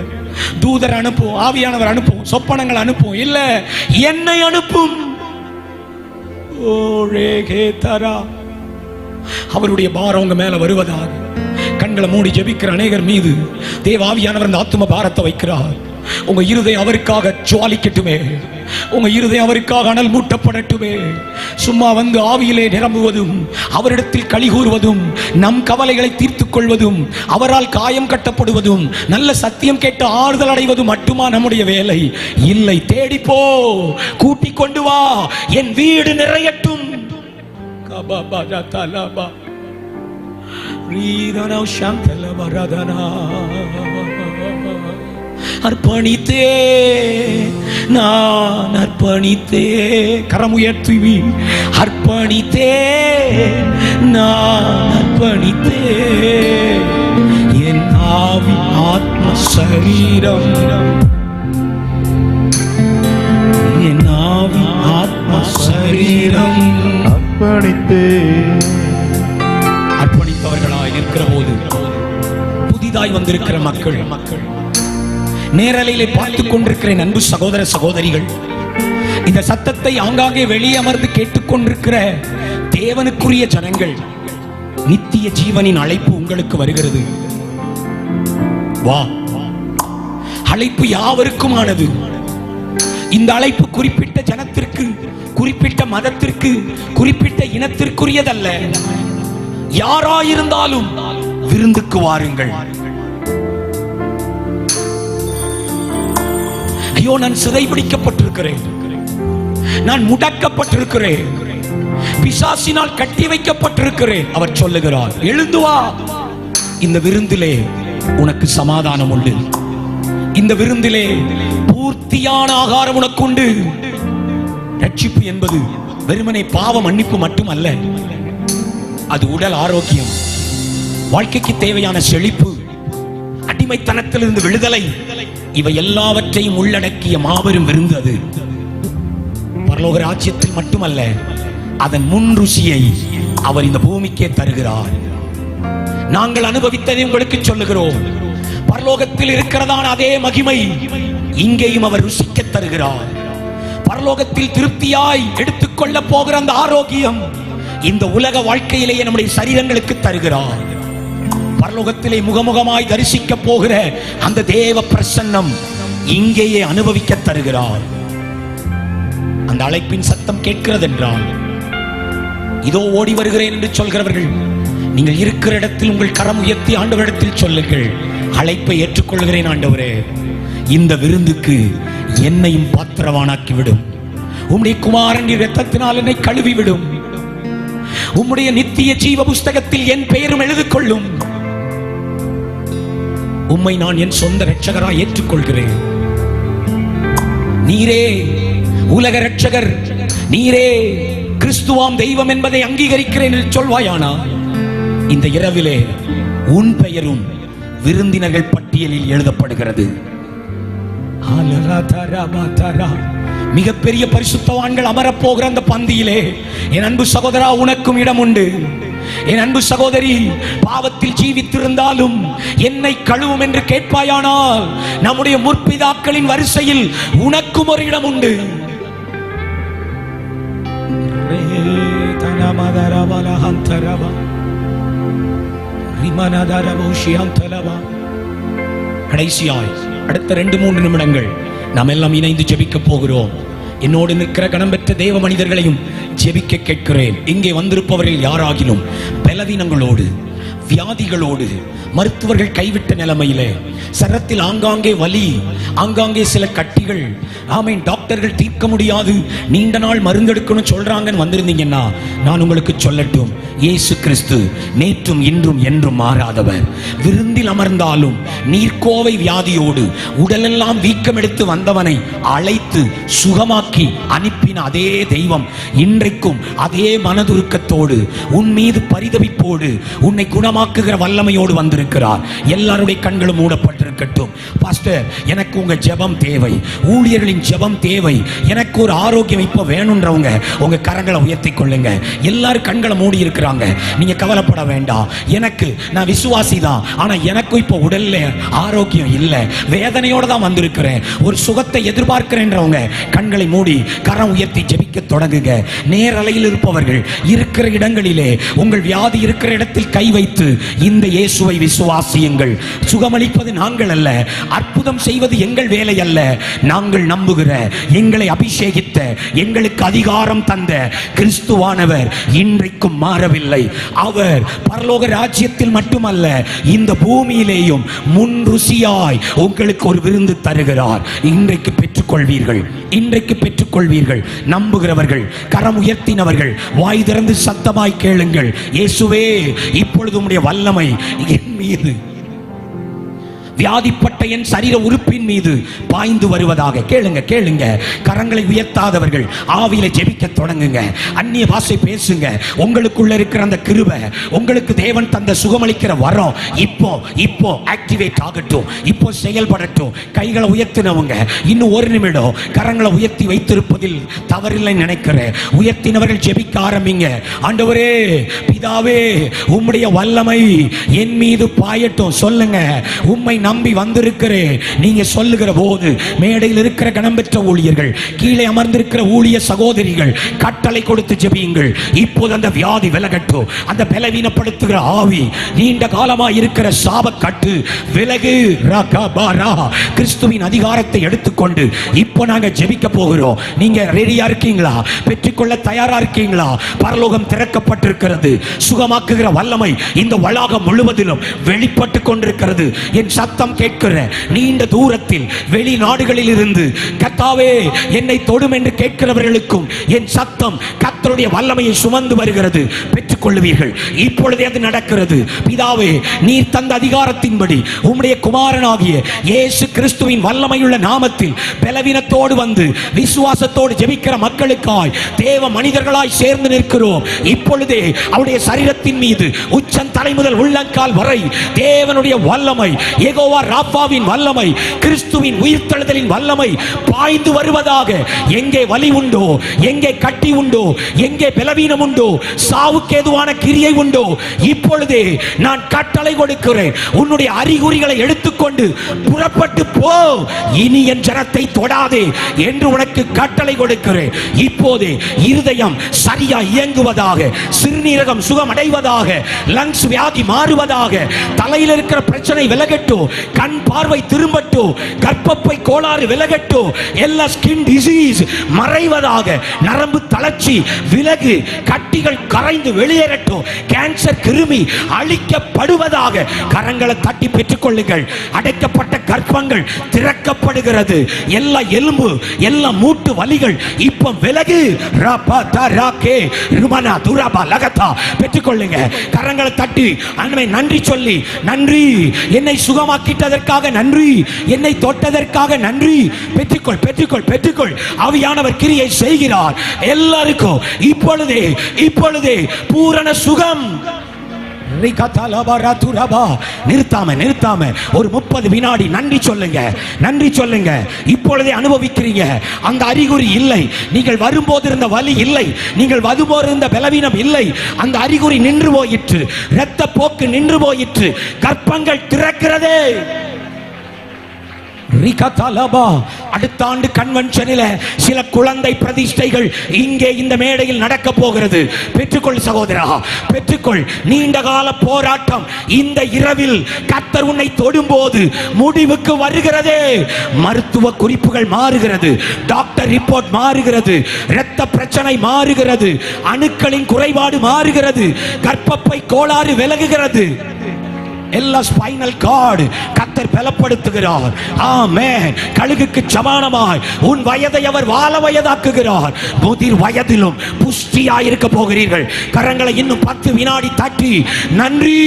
தூதர் அனுப்பும், ஆவியானவர் அனுப்பும், சொப்பனங்கள் அனுப்பும். இல்ல, என்னை அனுப்பும். அவருடைய பாரம் உங்க மேல வருவதாக. கண்களை மூடி ஜெபிக்கிற அநேகர் மீது தேவ ஆவியானவர் அந்த ஆத்தும பாரத்தை வைக்கிறார். உங்க இருதயம் அவருக்காக ஜுவாலிக்கட்டுமே, உங்க இருதயம் அவருக்காக அனல் மூட்டப்படட்டுமே. சும்மா வந்து ஆவியிலே நிரம்புவதும், அவரிடத்தில் களி கூறுவதும், நம் கவலைகளை தீர்த்துக் கொள்வதும், அவரால் காயம் கட்டப்படுவதும், நல்ல சத்தியம் கேட்டு ஆறுதல் அடைவதும் மட்டுமா நம்முடைய வேலை? இல்லை. தேடிப்போ, கூட்டிக் கொண்டு வா, என் வீடு நிறையட்டும். அர்ப்பணித்தே, நான் அர்ப்பணித்தே. கரம் உயர்த்துவி. அர்ப்பணித்தே, நான் அர்ப்பணித்தே. என் ஆவி, ஆத்ம, சரீரம். என் ஆவி, ஆத்ம, சரீரம் அர்ப்பணித்தே. அர்ப்பணித்தவர்களாய் இருக்கிற போது, புதிதாய் வந்திருக்கிற மக்கள், நேரலையிலே பார்த்துக் கொண்டிருக்கிற அன்பு சகோதர சகோதரிகள், இந்த சத்தத்தை ஆங்காங்கே வெளியே அமர்ந்து கேட்டுக்கொண்டிருக்கிற தேவனுக்குரிய ஜனங்கள், நித்திய ஜீவனின் அழைப்பு உங்களுக்கு வருகிறது. வா. அழைப்பு யாவருக்குமானது. இந்த அழைப்பு குறிப்பிட்ட ஜனத்திற்கு, குறிப்பிட்ட மதத்திற்கு, குறிப்பிட்ட இனத்திற்குரியதல்ல. யாராயிருந்தாலும் விருந்துக்கு வாருங்கள். ஐயோ, நான் சிறைபிடிக்கப்பட்டிருக்கிறேன், நான் முடக்கப்பட்டிருக்கிறேன், பிசாசினால் கட்டி வைக்கப்பட்டிருக்கிறேன். அவர் சொல்லுகிறார், எழுந்து வா. இந்த விருந்திலே உனக்கு சமாதானம் உண்டு. இந்த விருந்திலே பூர்த்தியான ஆகாரம் உனக்கு உண்டு. ரட்சிப்பு என்பது வெறுமனே பாவ மன்னிப்பு மட்டுமல்ல, அது உடல் ஆரோக்கியம், வாழ்க்கைக்கு தேவையான செழிப்பு, அடிமைத்தனத்திலிருந்து விடுதலை, இவை எல்லாவற்றையும் உள்ளடக்கிய மாபெரும் விருந்து அது. பரலோக ராஜ்யத்தில் மட்டுமல்ல, அதன் முன் ருசியை அவர் இந்த பூமிக்கே தருகிறார். நாங்கள் அனுபவித்ததை உங்களுக்கு சொல்லுகிறோம். பரலோகத்தில் இருக்கிறதான அதே மகிமை இங்கேயும் அவர் ருசிக்க தருகிறார். பரலோகத்தில் திருப்தியாய் எடுத்துக்கொள்ள போகிற அந்த ஆரோக்கியம் இந்த உலக வாழ்க்கையிலேயே நம்முடைய சரீரங்களுக்கு தருகிறார். பரலோகத்திலே முகமுகமாய் தரிசிக்க போகிற அந்த தேவ பிரசன்னம் இங்கேயே அனுபவிக்க தருகிறார். அந்த அழைப்பின் சத்தம் கேட்கிறது என்றால், இதோ ஓடி வருகிறேன் என்று சொல்கிறவர்கள், நீங்கள் இருக்கிற இடத்தில் உங்கள் கரம் உயர்த்தி ஆண்டவரிடத்தில் சொல்லுங்கள், அழைப்பை ஏற்றுக்கொள்கிறேன் ஆண்டவரே, இந்த விருந்துக்கு என்னையும் பாத்திரவானாக்கிவிடும். உம்முடைய குமாரன் இரத்தத்தினால் என்னை கழுவிவிடும். உம்முடைய நித்திய ஜீவ புஸ்தகத்தில் என் பெயரும் எழுதிக் கொள்ளும். உம்மை நான் என் சொந்த இரட்சகராய் ஏற்றுக்கொள்கிறேன். நீரே உலக இரட்சகர், நீரே கிறிஸ்துவாம் தெய்வம் என்பதை அங்கீகரிக்கிறேன் என்று சொல்வாயானா, இந்த இரவிலே உன் பெயரும் விருந்தினர்கள் பட்டியலில் எழுதப்படுகிறது. மிகப்பெரிய பரிசுத்தவான்கள் அமரப்போகிற அந்த பந்தியிலே என் அன்பு சகோதரா, உனக்கும் இடம் உண்டு. என் அன்பு சகோதரி, பாவத்தில் ஜீவித்திருந்தாலும் என்னை கழுவும் என்று கேட்பாயானால், நம்முடைய முற்பிதாக்களின் வரிசையில் உனக்கும் ஒரு இடம் உண்டு. கடைசியாய் அடுத்த 2-3 நிமிடங்கள் நாம் எல்லாம் இணைந்து ஜெபிக்க போகிறோம். என்னோடு நிற்கிற கணம் பெற்ற தேவ மனிதர்களையும் ஜெபிக்க கேட்கிறேன். இங்கே வந்திருப்பவர்கள் யாராகிலும் பலவீனங்களோடு, வியாதிகளோடு, மருத்துவர்கள் கைவிட்ட நிலைமையிலே, சரத்தில் ஆங்காங்கே வலி, ஆங்காங்கே சில கட்டிகள், ஆமீன், டாக்டர்கள் தீர்க்க முடியாது, நீண்ட நாள் மருந்தெடுக்கணும் சொல்றாங்கன்னு வந்திருந்தீங்கன்னா நான் உங்களுக்கு சொல்லட்டும், இயேசு கிறிஸ்து நேற்றும் இன்றும் என்றும் மாறாதவர். விருந்தில் அமர்ந்தாலும் நீர்க்கோவை வியாதியோடு உடலெல்லாம் வீக்கம் எடுத்து வந்தவனை அழைத்து சுகமாக்கி அனுப்பின அதே தெய்வம் இன்றைக்கும் அதே மனதுருக்கத்தோடு, உன் மீது பரிதவிப்போடு, உன்னை குணமாக்குகிற வல்லமையோடு வந்திருக்கிறார். எல்லாருடைய கண்களும் மூடப்பட்டிருக்கட்டும். பாஸ்டர், எனக்கு உங்க ஜெபம் தேவை, ஊழியர்களின் ஜெபம் தேவை, எனக்கு ஒரு ஆரோக்கியம் இப்ப வேணும்ன்றவங்க உங்க கரங்களை உயர்த்தி கொள்ளுங்க. எல்லாரும் கண்களை மூடி இருக்கிறாங்க. நீங்க கவலைப்பட வேண்டாம். நான் விசுவாசி தான், ஆனா எனக்கு இப்ப உடல்ல ஆரோக்கியம் இல்ல, வேதனையோட தான் வந்திருக்கிறேன், ஒரு சுகத்தை எதிர்பார்க்கிறேன்றவங்க கண்களை மூடி கரம் உயர்த்தி ஜெபிக்க தொடங்குங்க. நேரலையில் இருப்பவர்கள் இருக்கிற இடங்களிலே, உங்கள் வியாதி இருக்கிற இடத்தில் கை வைத்து இந்த இயேசுவை விசுவாசியுங்கள். சுகமளிப்பது நாங்கள் அல்ல, அற்புதம் செய்வது எங்கள் வேலை அல்ல. நாங்கள் நம்புகிற, எங்களை அபிஷேகித்த, எங்களுக்கு அதிகாரம் தந்த கிறிஸ்துவானவர் இன்றைக்கும் மாறவில்லை. அவர் பரலோக ராஜ்யத்தில் மட்டுமல்ல, இந்த பூமியிலேயும் முன் ருசியாய் உங்களுக்கு ஒரு விருந்து தருகிறார். இன்றைக்கு பெற்றுக்கொள்வீர்கள், இன்றைக்கு பெற்றுக்கொள்வீர்கள். நம்புகிறவர்கள், கரம் உயர்த்தினவர்கள் வாய் திறந்து சத்தமாய் கேளுங்கள். இயேசுவே, இப்பொழுது உம்முடைய வல்லமை என் மீது, வியாதிப்பட்ட என் சரீர உறுப்பின் மீது பாய்ந்து வருவதாக. கேளுங்க, கேளுங்க. கரங்களை உயர்த்தாதவர்கள் ஆவியில ஜெபிக்க தொடங்குங்க. அந்நிய பாஷை பேசுங்க. உங்களுக்குள்ள இருக்கிற அந்த கிருபை, உங்களுக்கு தேவன் தந்த சுகமளிக்கிற வரம் இப்போ ஆக்டிவேட் ஆகட்டும், இப்போ செயல்படட்டும். கைகளை உயர்த்தினவங்க இன்னும் 1 நிமிடம் கரங்களை உயர்த்தி வைத்திருப்பதில் தவறில்லை நினைக்கிறேன். உயர்த்தினவர்கள் ஜெபிக்க ஆரம்பிங்க. ஆண்டவரே, பிதாவே, உம்முடைய வல்லமை என் மீது பாயட்டும். சொல்லுங்க, உம்மை நம்பி வந்திருக்கிறேன். நீங்க சொல்லுகிற போது மேடையில் இருக்கிற கணம் பெற்ற ஊழியர்கள், கீழே அமர்ந்திருக்கிற ஊழிய சகோதரிகள் கட்டளை கொடுத்து ஜெபியுங்கள். இப்போது அந்த வியாதி விலகட்டும். அந்த பலவீனப்படுத்துகிற ஆவி, நீண்ட காலமாக இருக்கிற சாபக்கட்டு விலகு. கிறிஸ்துவின் அதிகாரத்தை எடுத்துக்கொண்டு இப்போ நாங்க ஜெபிக்க போகிறோம். நீங்க ரெடியா இருக்கீங்களா? பெற்றுக்கொள்ள தயாரா இருக்கீங்களா? பரலோகம் திறக்கப்பட்டிருக்கிறது. சுகமாக்குகிற வல்லமை இந்த வளாகம் முழுவதிலும் வெளிப்பட்டு கொண்டிருக்கிறது. என் சத்தம் கேட்கிற நீண்ட தூரத்தில் வெளிநாடுகளில் இருந்து, கர்த்தாவே என்னை தொடும் என்று கேட்கிறவர்களுக்கும் என் சத்தம் கர்த்தருடைய வல்லமையை சுமந்து வருகிறது. பெற்றுக்கொள்வீர்கள். இப்பொழுதே அது நடக்கிறது. பிதாவே, நீர் தந்த அதிகாரத்தின்படி உம்முடைய குமாரனாகிய இயேசு கிறிஸ்துவின் வல்லமையுள்ள நாமத்தில் பலவீனத்தோடு வந்து விசுவாசத்தோடு ஜெபிக்கிற மக்களுக்காய் தேவ மனிதர்களாய் சேர்ந்து நிற்கிறோம். இப்பொழுதே அவருடைய சரீரத்தின் மீது உச்சம் தலை முதல் உள்ளங்கால் வரை தேவனுடைய வல்லமை, யெகோவா ராப்பாவின் வல்லமை, கிறிஸ்துவின் உயிர்த்தெழுதலின் வல்லமை பாய்ந்து வருவதாக. எங்கே வலி உண்டோ, எங்கே கட்டி உண்டோ, எங்கே பலவீனம் உண்டோ, சாவுக்கு ஏதுவான கிரியை உண்டோ, இப்பொழுதே நான் கட்டளை கொடுக்கிறேன். உன்னுடைய அறிகுறிகளை எடுத்துக்கொண்டு புறப்பட்டு போ. இனி என் ஜனத்தை தொடாதே என்று உனக்கு கட்டளை கொடுக்கிறேன். இப்போதே இருதயம் சரியா இயங்குவதாக, சிறுநீரகம் சுகம் அடைவதாக, லங்ஸ் வியாதி மாறுவதாக, தலையில் இருக்கிற பிரச்சனை விலகட்டும், கண் பார்வை திரும்பட்டும், கர்ப்பப்பை கோளாறு விலகட்டும், எல்லா ஸ்கின் டிசீஸ் மறைவதாக, நரம்பு தளர்ச்சி விலகு, கட்டிகள் கரைந்து வெளியேறட்டும், கேன்சர் கிருமி அழிக்கப்படுவதாக. கரங்களை தட்டி பெற்றுக் கொள்ளுங்கள். அடைக்கப்பட்ட கர்ப்பங்கள் திறக்கப்படுகிறது. எல்லா எலும்பு, எல்லா மூட்டு வலிகள் இப்போ விலகு. பெற்றுக் கொள்ளுங்க. கரங்களை தட்டி அன்னை நன்றி சொல்லி, நன்றி என்னை சுகமாக்கிட்டதற்காக நன்றி, என்னை தொட்டதற்காக நன்றி. பெற்றுக்கொள், பெற்றுக்கொள், பெற்றுக்கொள். ஆவியானவர் கிரியை செய்கிறார். எல்லாருக்கும் இப்பொழுதே பூரண சுகம். நிறுத்தாம ஒரு 30 வினாடி நன்றி சொல்லுங்க, நன்றி சொல்லுங்க. இப்பொழுதே அனுபவிக்கிறீங்க. அந்த அறிகுறி இல்லை, நீங்கள் வரும்போது இருந்த வலி இல்லை, நீங்கள் வரும்போது இருந்த பலவீனம் இல்லை. அந்த அறிகுறி நின்று போயிற்று, இரத்த போக்கு நின்று போயிற்று, கர்ப்பங்கள் திறக்கிறதே. ரிகதலபா. அடுத்த ஆண்டு கன்வென்ஷனில் சில குழந்தை பிரதிஷ்டைகள் இங்கே இந்த மேடையில் நடக்க போகிறது. பெற்றுக்கொள் சகோதரா, பெற்றுக்கொள். நீண்ட கால போராட்டம் இந்த இரவில் கர்த்தர் உன்னை தொடும்போது முடிவுக்கு வருகிறதே. மருத்துவ குறிப்புகள் மாறுகிறது, டாக்டர் ரிப்போர்ட் மாறுகிறது, இரத்த பிரச்சனை மாறுகிறது, அணுக்களின் குறைபாடு மாறுகிறது, கர்ப்பப்பை கோளாறு விலகுகிறது. எல்லா ஸ்பைனல் கார்டு கர்த்தர் பலப்படுத்துகிறார். ஆமென். கழுகுக்கு சமானமாய் உன் வயதை அவர் வாழ வயதாக்குகிறார். முதிர் வயதிலும் புஷ்டியாய் இருக்க போகிறீர்கள். கரங்களை இன்னும் 10 வினாடி தட்டி நன்றி